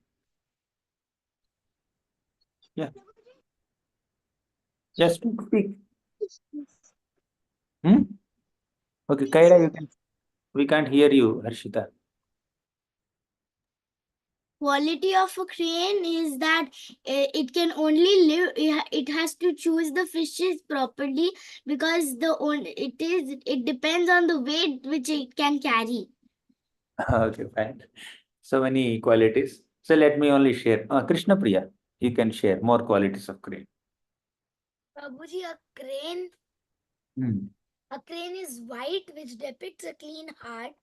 Yeah. Yes, speak. Hmm? Okay, Kaira, we can't hear you, Harshita. Quality of a crane is that it can only live, it has to choose the fishes properly because it depends on the weight which it can carry. Okay, fine. So many qualities. So let me only share. Krishna Priya, you can share more qualities of crane. Prabhuji, Hmm. a crane is white, which depicts a clean heart,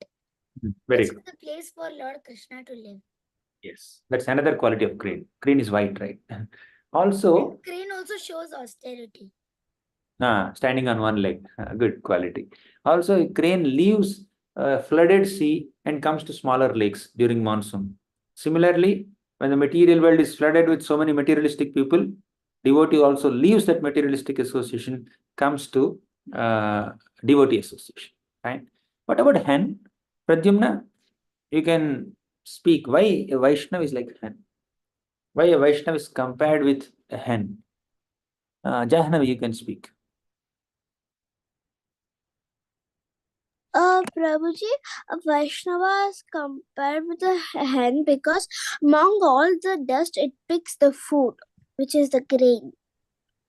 Very which good. is the place for Lord Krishna to live. Yes, that's another quality of crane. Crane is white, right? Also, And crane also shows austerity. standing on one leg, good quality. Also, a crane leaves a flooded sea and comes to smaller lakes during monsoon. Similarly, when the material world is flooded with so many materialistic people, devotee also leaves that materialistic association, comes to devotee association. Right? What about hen? Pradyumna, you can speak. Why a Vaishnava is like hen? Why a Vaishnava is compared with a hen? Jahnavi, you can speak. Prabhuji, a Vaishnava is compared with a hen because among all the dust, it picks the food, which is the grain.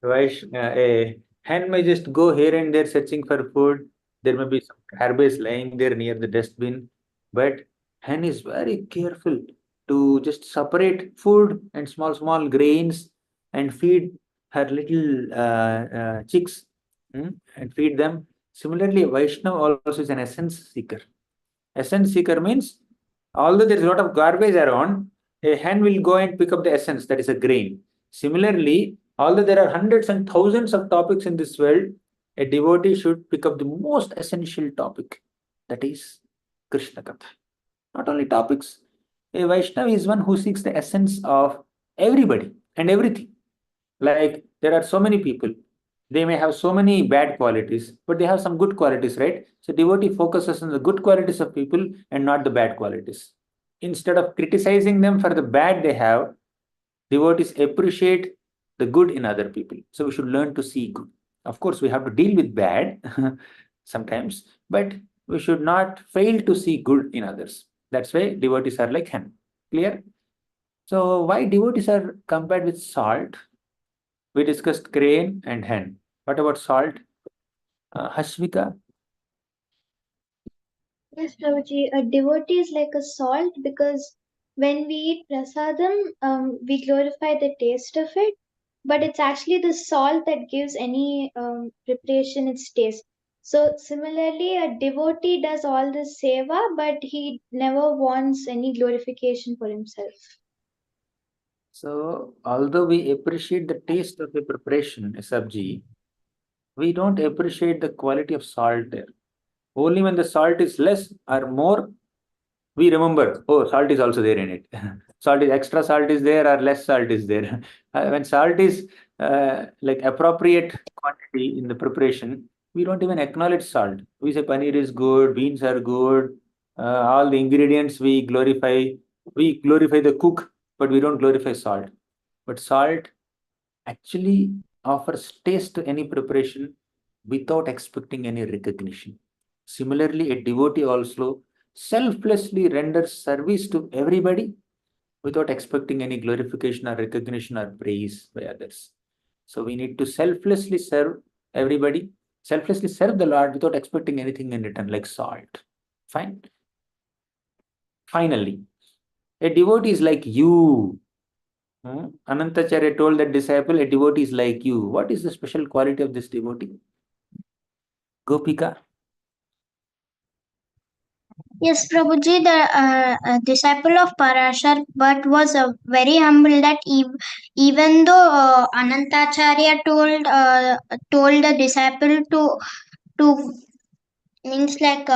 A hen may just go here and there searching for food, There may be some garbage lying there near the dustbin, but hen is very careful to just separate food and small grains and feed her little chicks, and feed them. Similarly, Vaishnav also is an essence seeker. Essence seeker means, although there is a lot of garbage around, a hen will go and pick up the essence, that is a grain. Similarly, although there are hundreds and thousands of topics in this world, a devotee should pick up the most essential topic, that is Krishna Katha. Not only topics, a Vaishnava is one who seeks the essence of everybody and everything. Like there are so many people, they may have so many bad qualities, but they have some good qualities, right? So devotee focuses on the good qualities of people and not the bad qualities. Instead of criticizing them for the bad they have, devotees appreciate the good in other people. So we should learn to see good. Of course, we have to deal with bad sometimes, but we should not fail to see good in others. That's why devotees are like hen. Clear? So why devotees are compared with salt? We discussed crane and hen. What about salt? Hashvika? Yes, Prabhuji, a devotee is like a salt because when we eat prasadam, we glorify the taste of it, but it's actually the salt that gives any preparation its taste. So similarly, a devotee does all this seva, but he never wants any glorification for himself. So, although we appreciate the taste of a preparation, a sabji, we don't appreciate the quality of salt there. Only when the salt is less or more, we remember, oh, salt is also there in it. Salt is extra salt is there or less salt is there. When salt is like appropriate quantity in the preparation, we don't even acknowledge salt. We say paneer is good, beans are good, all the ingredients we glorify. We glorify the cook, but we don't glorify salt. But salt actually offers taste to any preparation without expecting any recognition. Similarly, a devotee also selflessly renders service to everybody without expecting any glorification or recognition or praise by others. So we need to selflessly serve everybody, selflessly serve the Lord without expecting anything in return, like salt. Fine. Finally, a devotee is like you. Anantacharya told that disciple, a devotee is like you. What is the special quality of this devotee? Gopika? Yes, Prabhuji, the disciple of Parashar, but was very humble that even though Anantacharya told the disciple to means like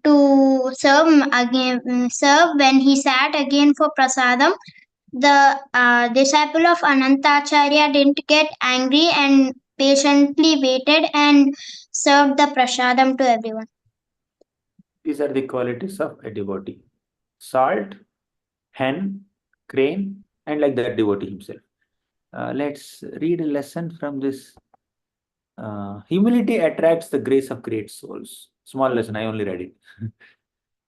to serve when he sat again for prasadam, the disciple of Anantacharya didn't get angry and patiently waited and served the prasadam to everyone. These are the qualities of a devotee. Salt, hen, crane, and like that devotee himself. Let's read a lesson from this. Humility attracts the grace of great souls. Small lesson, I only read it.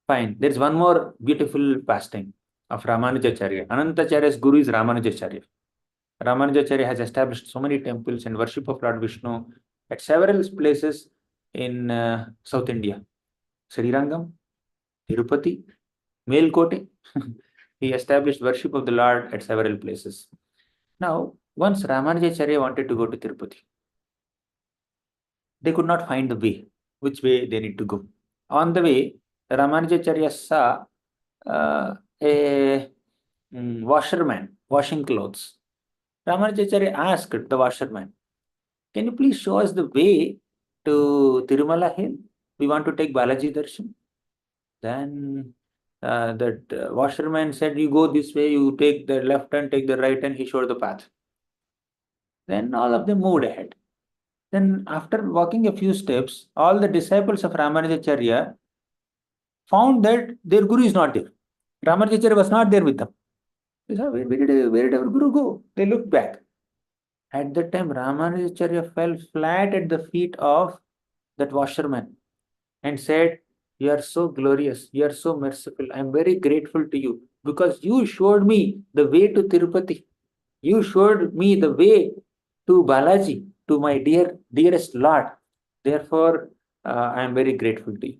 Fine. There's one more beautiful pastime of Ramanujacharya. Anantacharya's guru is Ramanujacharya. Ramanujacharya has established so many temples and worship of Lord Vishnu at several places in South India. Srirangam, Tirupati, Melkote. He established worship of the Lord at several places. Now, once Ramanujacharya wanted to go to Tirupati, they could not find the way, which way they need to go. On the way, Ramanujacharya saw a washerman washing clothes. Ramanujacharya asked the washerman, can you please show us the way to Tirumala Hill? We want to take Balaji Darshan. Then that washerman said, you go this way, you take the left and take the right, and he showed the path. Then all of them moved ahead. Then after walking a few steps, all the disciples of Ramanujacharya found that their guru is not there. Ramanujacharya was not there with them. They said, where did our guru go? They looked back. At that time, Ramanujacharya fell flat at the feet of that washerman and said, you are so glorious, you are so merciful. I am very grateful to you because you showed me the way to Tirupati. You showed me the way to Balaji, to my dearest Lord. Therefore, I am very grateful to you.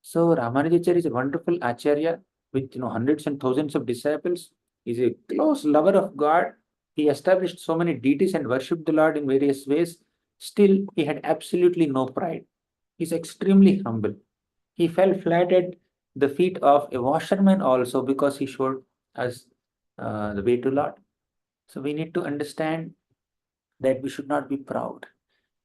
So Ramanujacharya is a wonderful acharya with hundreds and thousands of disciples. He's a close lover of God. He established so many deities and worshipped the Lord in various ways. Still, he had absolutely no pride. He's extremely humble. He fell flat at the feet of a washerman also because he showed us the way to Lord. So we need to understand that we should not be proud.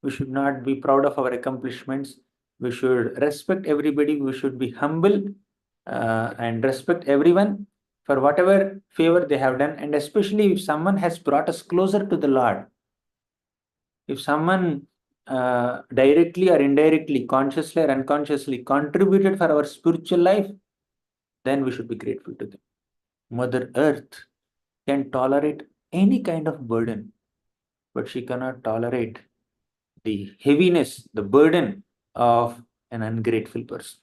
We should not be proud of our accomplishments. We should respect everybody. We should be humble and respect everyone for whatever favor they have done. And especially if someone has brought us closer to the Lord, if someone directly or indirectly, consciously or unconsciously contributed for our spiritual life, then we should be grateful to them. Mother Earth can tolerate any kind of burden, but she cannot tolerate the heaviness, the burden of an ungrateful person.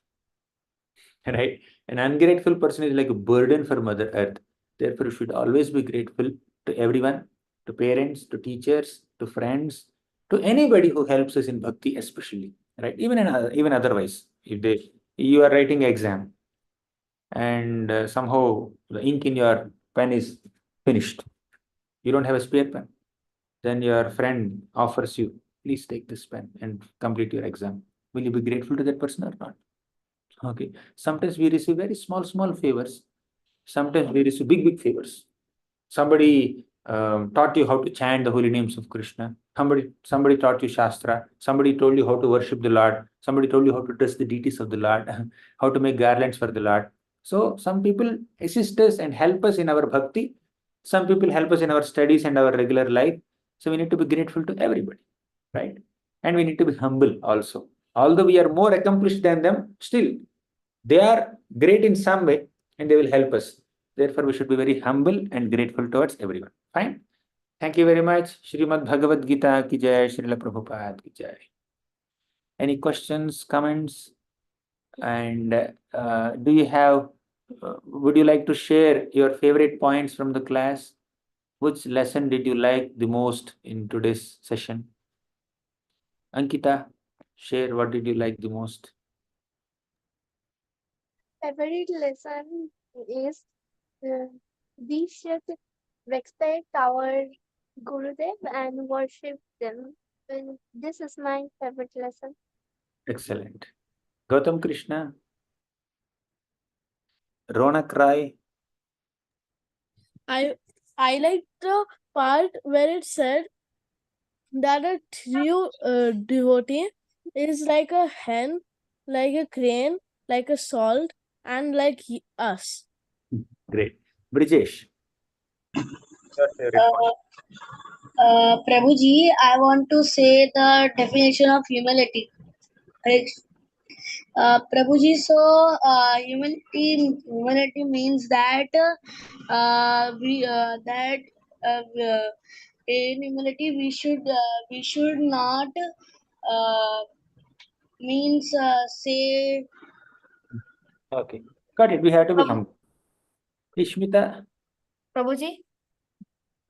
Right? An ungrateful person is like a burden for Mother Earth. Therefore, you should always be grateful to everyone, to parents, to teachers, to friends, to anybody who helps us in bhakti, especially. Right? Even otherwise, if you are writing exam and somehow the ink in your pen is finished, you don't have a spare pen. Then your friend offers you, please take this pen and complete your exam. Will you be grateful to that person or not? Okay. Sometimes we receive very small favors. Sometimes we receive big favors. Somebody taught you how to chant the holy names of Krishna. Somebody taught you Shastra. Somebody told you how to worship the Lord. Somebody told you how to dress the deities of the Lord, how to make garlands for the Lord. So some people assist us and help us in our bhakti. Some people help us in our studies and our regular life. So we need to be grateful to everybody, right? And we need to be humble also. Although we are more accomplished than them, still they are great in some way and they will help us. Therefore, we should be very humble and grateful towards everyone. Fine. Thank you very much. Srimad Bhagavad Gita ki jai, Srila Prabhupada ki jai. Any questions, comments? And would you like to share your favorite points from the class? Which lesson did you like the most in today's session? Ankita, share what did you like the most? Favorite lesson is we should respect our Gurudev and worship them. And this is my favorite lesson. Excellent. Gautam Krishna, Ronak Rai. I like the part where it said that a true devotee is like a hen, like a crane, like a salt, and like us. Great. Brijesh, your favorite point. Prabhuji, I want to say the definition of humility. Right? Prabhuji, so humility means that in humility we should not means say. Okay. Got it. We have to be humble. Ishmita. Prabhuji,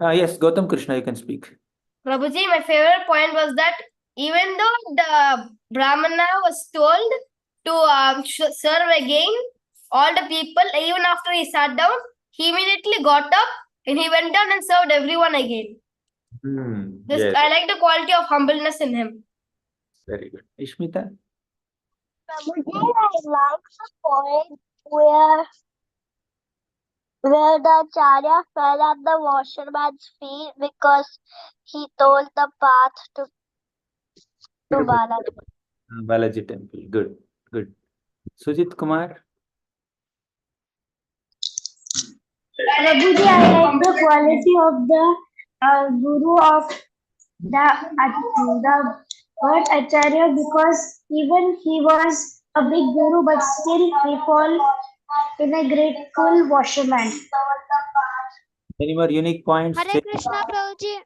Yes, Gautam Krishna, you can speak. Prabhuji, my favorite point was that even though the Brahmana was told to serve again, all the people, even after he sat down, he immediately got up and he went down and served everyone again. Yes, I like the quality of humbleness in him. very good. Ishmita. Prabhuji, I like the point where the Acharya fell at the washerman's feet because he told the path to Beautiful. Balaji. Balaji temple. Good. Good. Sujit Kumar. Prabhuji, I like the quality of the guru of the word Acharya because even he was a big guru, but still he fall in a grateful washerman. Any more unique points? Hare Krishna, Prabhuji.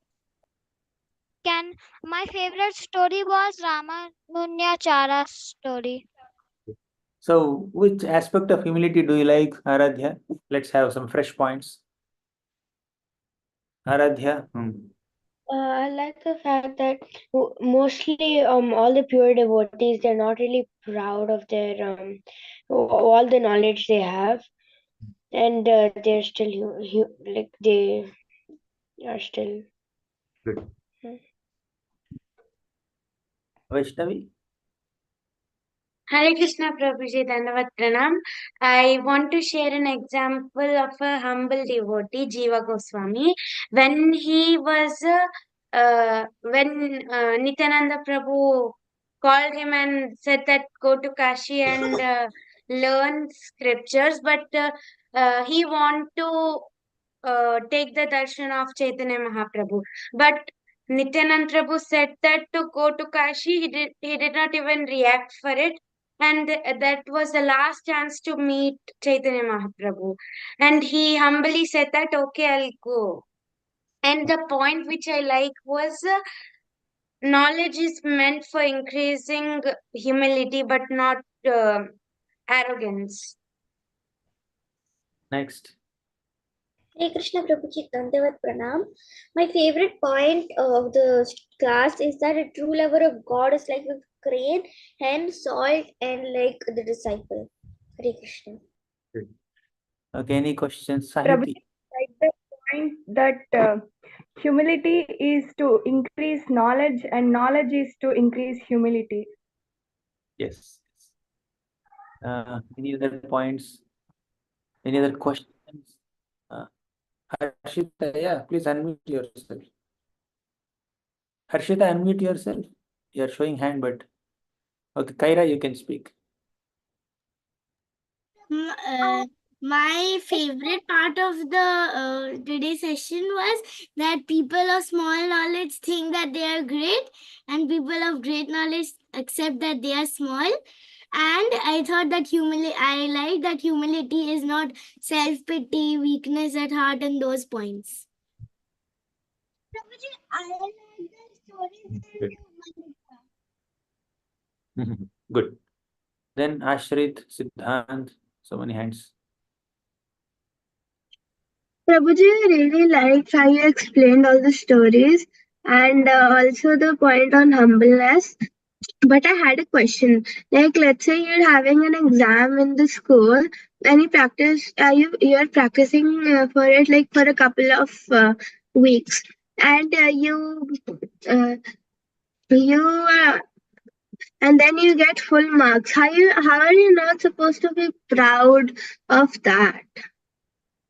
My favorite story was Ramanujachara's story. So, which aspect of humility do you like, Aradhya? Let's have some fresh points. Aradhya. I like the fact that mostly all the pure devotees, they're not really proud of their all the knowledge they have, and they're still like they are still. Good. Hmm. Vaishnavi? Hare Krishna Prabhuji, Dandavat Pranam. I want to share an example of a humble devotee, Jiva Goswami. When Nityananda Prabhu called him and said that go to Kashi and learn scriptures, but he want to take the darshan of Chaitanya Mahaprabhu. But Nityanand Prabhu said that to go to Kashi, he did not even react for it. And that was the last chance to meet Chaitanya Mahaprabhu. And he humbly said that, okay, I'll go. And the point which I like was knowledge is meant for increasing humility, but not arrogance. Next. Hare Krishna Prabhuji, Dandavat Pranam. My favorite point of the class is that a true lover of God is like a crane, hen, salt, and like the disciple. Hare Krishna. Good. Okay, any questions? Prabhuji, Sahiti? like the point that humility is to increase knowledge and knowledge is to increase humility. Yes. Any other points? Any other questions? Harshita, yeah, please unmute yourself. Harshita, unmute yourself. You are showing hand, but okay, Kaira, you can speak. My favorite part of the today's session was that people of small knowledge think that they are great, and people of great knowledge accept that they are small. And I thought that I like that humility is not self-pity, weakness at heart, and those points. Good. Good. Then Ashrit, Siddhant, so many hands. Prabhuji, I really liked how you explained all the stories and also the point on humbleness. But I had a question. Like, let's say you're having an exam in the school, and you practice. You're practicing for it like for a couple of weeks, and uh, you and then you get full marks. How are you not supposed to be proud of that?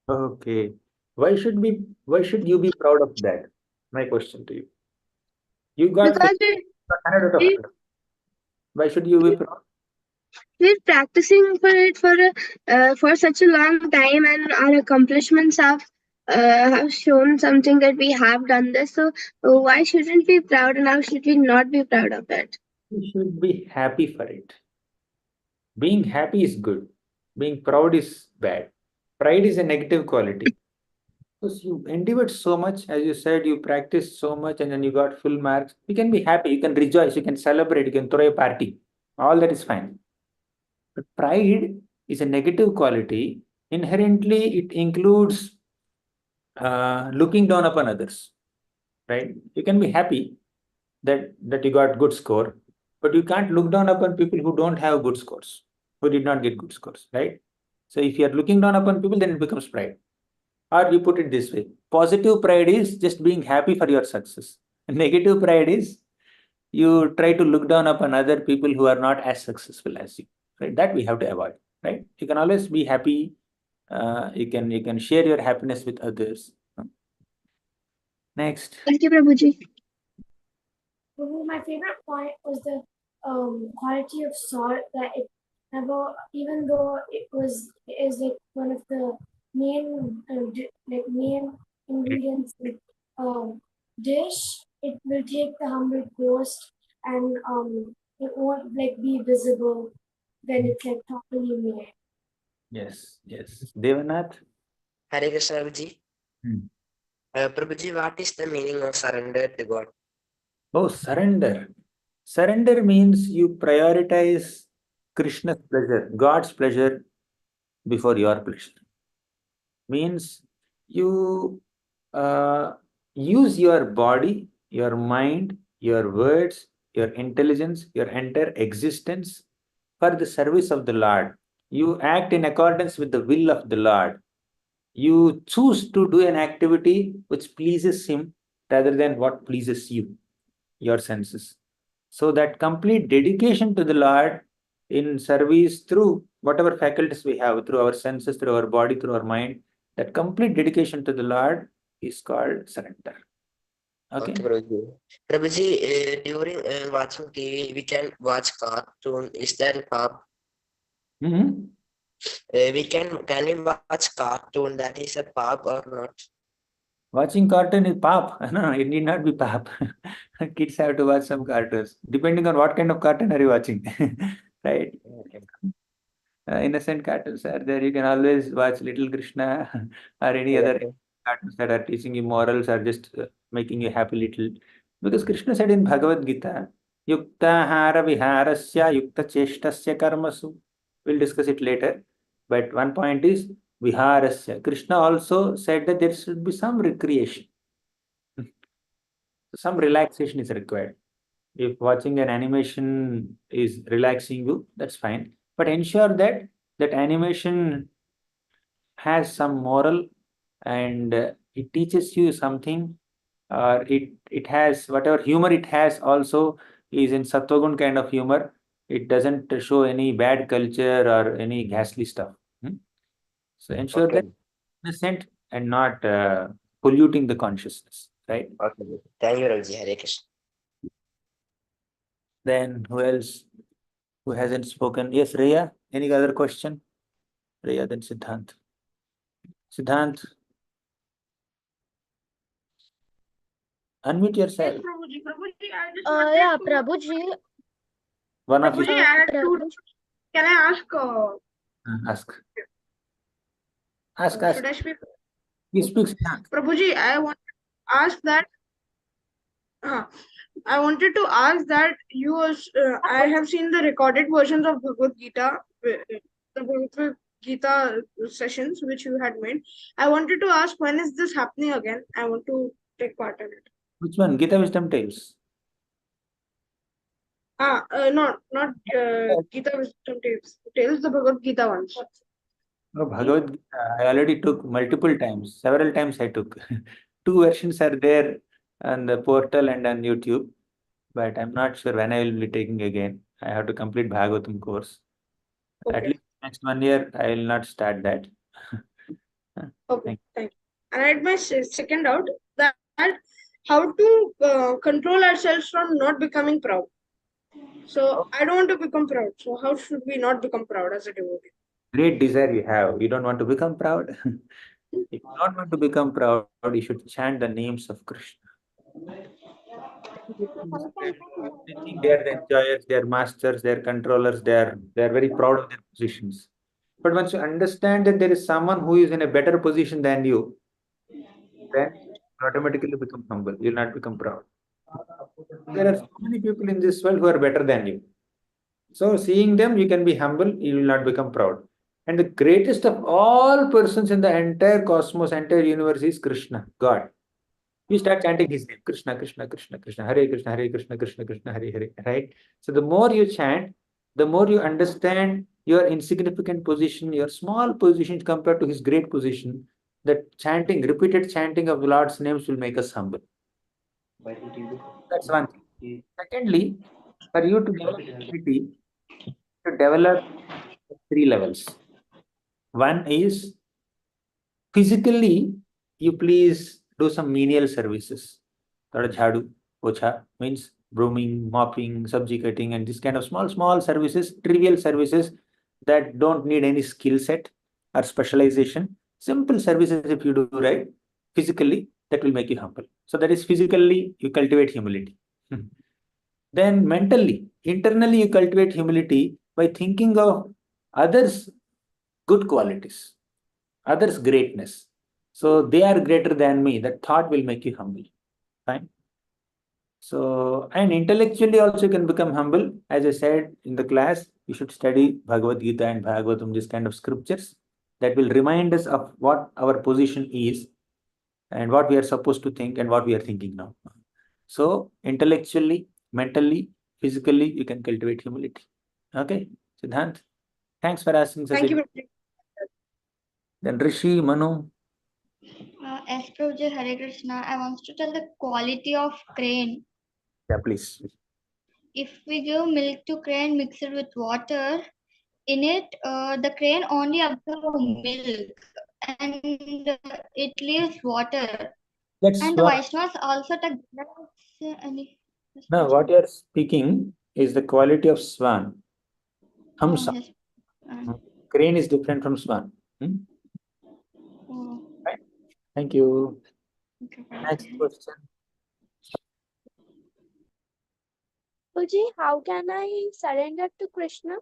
Okay. Why should you be proud of that? My question to you. You got Because 100 out of 100. Why should you be proud? we're practicing for it for such a long time, and our accomplishments have shown something that we have done this. So why shouldn't we be proud, and how should we not be proud of it? You should be happy for it. Being happy is good. Being proud is bad. Pride is a negative quality. Because you endeavored so much, as you said, you practiced so much, and then you got full marks. You can be happy, you can rejoice, you can celebrate, you can throw a party. All that is fine. But pride is a negative quality. Inherently, it includes looking down upon others, right? You can be happy that you got good score, but you can't look down upon people who don't have good scores, who did not get good scores, right? So if you are looking down upon people, then it becomes pride. Or you put it this way: positive pride is just being happy for your success. Negative pride is you try to look down upon other people who are not as successful as you, right? That we have to avoid, right? You can always be happy. You can share your happiness with others. Next. Thank you, Prabhuji. My favorite point was the quality of salt that it never, even though is like one of the main main ingredients in dish, it will take the humble ghost and it won't like be visible when it's like properly made. Yes, yes. Devanath. Hare Krishna, Prabhuji. Prabhuji, what is the meaning of surrender to God? Oh, surrender. Surrender means you prioritize Krishna's pleasure, God's pleasure before your pleasure. Means you use your body, your mind, your words, your intelligence, your entire existence for the service of the Lord. You act in accordance with the will of the Lord. You choose to do an activity which pleases Him rather than what pleases you, your senses. So that complete dedication to the Lord in service through whatever faculties we have, through our senses, through our body, through our mind, that complete dedication to the Lord is called surrender. Okay. Okay, Prabhuji. Prabhuji, during watching TV, we can watch cartoon. Is that a pub? Can we watch cartoon? That is a pub or not? Watching cartoon is pop. No, it need not be pop. Kids have to watch some cartoons. Depending on what kind of cartoon are you watching, right? Innocent cartoons are there. You can always watch Little Krishna or any other cartoons that are teaching you morals or just making you happy little. Because Krishna said in Bhagavad Gita, Yukta hara viharasya yukta cheshtasya karmasu. We'll discuss it later. But one point is viharasya. Krishna also said that there should be some recreation. Some relaxation is required. If watching an animation is relaxing you, that's fine. But ensure that that animation has some moral and it teaches you something, or it has whatever humor it has also is in Sattvagun kind of humor. It doesn't show any bad culture or any ghastly stuff. So ensure that innocent and not polluting the consciousness, right? Okay. Thank you, Prabhuji. Hare Krishna. Then who else? Who hasn't spoken? Yes, Rhea. Any other question? Rhea, then Siddhant. Siddhant, unmute yourself. Yes, Prabhuji. Prabhuji, I just Yeah, Prabhuji. One of Prabhuji, you. I had two. Can I ask? Ask. Ask. Should I speak? You speak, Siddhant. Prabhuji, I want to ask that. I wanted to ask that you was. I have seen the recorded versions of Bhagavad Gita, the Bhagavad Gita sessions which you had made. I wanted to ask, when is this happening again? I want to take part in it. Which one? Gita Wisdom Tales. Not Gita Wisdom Tales, the Bhagavad Gita ones. Oh, Bhagavad Gita, I already took multiple times. Several times I took. Two versions are there on the portal and on YouTube, but I'm not sure when I will be taking again. I have to complete Bhagavatam course. At least next 1 year, I will not start that. Okay, thank you. And I had my second doubt that how to control ourselves from not becoming proud. So I don't want to become proud. So how should we not become proud as a devotee? Great desire you have. You don't want to become proud. If you don't want to become proud, you should chant the names of Krishna. They think they are the enjoyers, they are masters, they are controllers, they are very proud of their positions. But once you understand that there is someone who is in a better position than you, then you automatically become humble. You will not become proud. There are so many people in this world who are better than you. So seeing them, you can be humble, you will not become proud. And the greatest of all persons in the entire cosmos, entire universe is Krishna, God. You start chanting his name, Krishna, Krishna, Krishna, Krishna, Hare Krishna, Hare Krishna, Krishna, Krishna, Hare Hare, right? So the more you chant, the more you understand your insignificant position, your small position compared to his great position. That chanting, repeated chanting of the Lord's names will make us humble. That's one thing. Secondly, for you to develop humility, to develop 3 levels. One is physically, you please do some menial services. Jhadu, pocha means brooming, mopping, subjugating, and this kind of small services, trivial services that don't need any skill set or specialization. Simple services, if you do right, physically, that will make you humble. So that is physically, you cultivate humility. Then mentally, internally, you cultivate humility by thinking of others' good qualities, others' greatness. So they are greater than me. That thought will make you humble. Fine. So, and intellectually also you can become humble. As I said in the class, you should study Bhagavad Gita and Bhagavatam, this kind of scriptures that will remind us of what our position is. and what we are supposed to think and what we are thinking now. So intellectually, mentally, physically, you can cultivate humility. Okay, Siddhant, thanks for asking such Thank a. you. Then Rishi, Manu. As Prabhuji Hare Krishna, I want to tell the quality of crane. Yeah, please. If we give milk to crane mixed with water, in it, the crane only absorbs milk and it leaves water. That's And the what. Vaishnavas also take. No, what you are speaking is the quality of swan. Hamsa. Yes. Crane is different from swan. Right? Thank you. Next question. Prabhuji, how can I surrender to Krishna?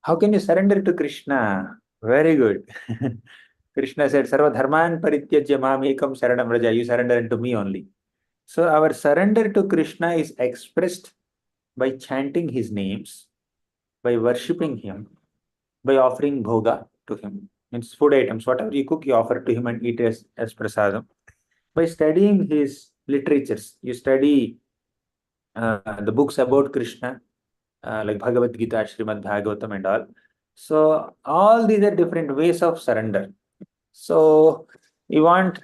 How can you surrender to Krishna? Very good. Krishna said, Sarva dharman parityajya mam ekam saranam raja. You surrender into me only. So our surrender to Krishna is expressed by chanting his names, by worshipping him, by offering bhoga to him. Means food items, whatever you cook, you offer to him and eat as prasadam. By studying his literatures, you study the books about Krishna, like Bhagavad Gita, Srimad Bhagavatam, and all. So all these are different ways of surrender. So you want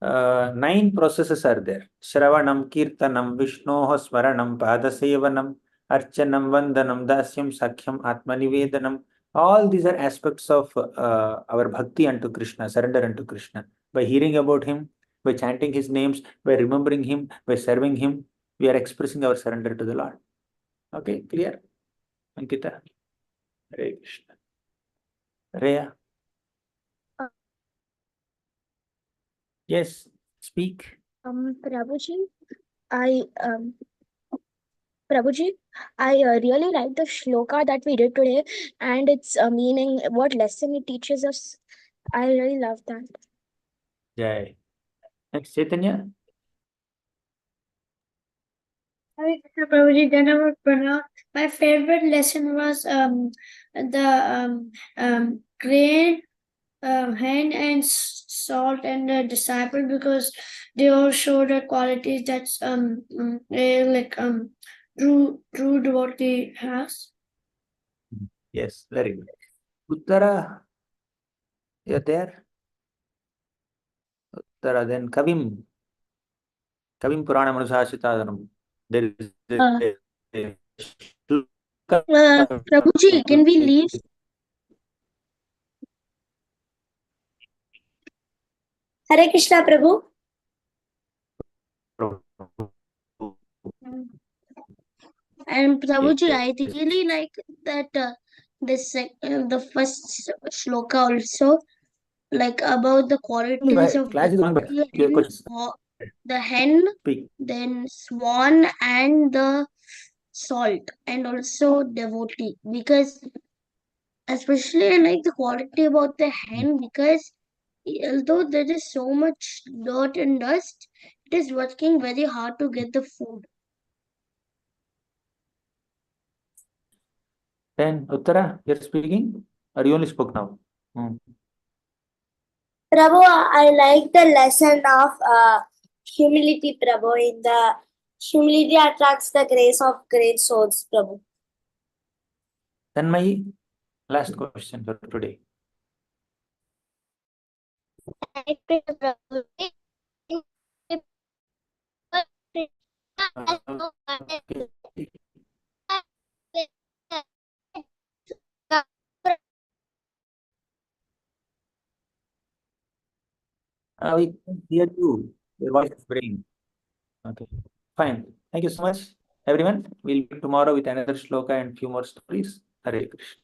9 processes are there. Shravanam, Kirtanam, Vishnoha Smaranam, Padasevanam, Archanam, Vandanam, Dasyam, Sakhyam, Atmanivedanam. All these are aspects of our bhakti unto Krishna, surrender unto Krishna. By hearing about him, by chanting his names, by remembering him, by serving him, we are expressing our surrender to the Lord. Okay, clear? Ankita? Hare Krishna. Rhea? Yes, speak. Prabhuji, I Prabhuji, I really like the shloka that we did today, and its meaning, what lesson it teaches us. I really love that. Jai. Next, Chaitanya. Hare Krishna Prabhuji, Dhanavad Pranav. My favorite lesson was the grain, hen and salt and the disciple, because they all showed the qualities that's true devotee has. Yes, very good. Uttara, you're there? Uttara, then Kavim. Kavim Purana Manusashitadanam. There is a Prabhuji, can we leave? Hare Krishna, Prabhu. And Prabhuji, I really like that the first shloka also, like about the qualities of class is on, but your questions. the hen, Speak. then swan, and the salt, and also devotee. Because especially I like the quality about the hen, because although there is so much dirt and dust, it is working very hard to get the food. Then Uttara, you're speaking? Or you only spoke now? Prabhu, I like the lesson of humility, Prabhu. In the humility attracts the grace of great souls, Prabhu. Then my last question for today. We can hear you. Your voice is breaking. Okay, fine. Thank you so much, everyone. We'll be tomorrow with another shloka and few more stories. Hare Krishna.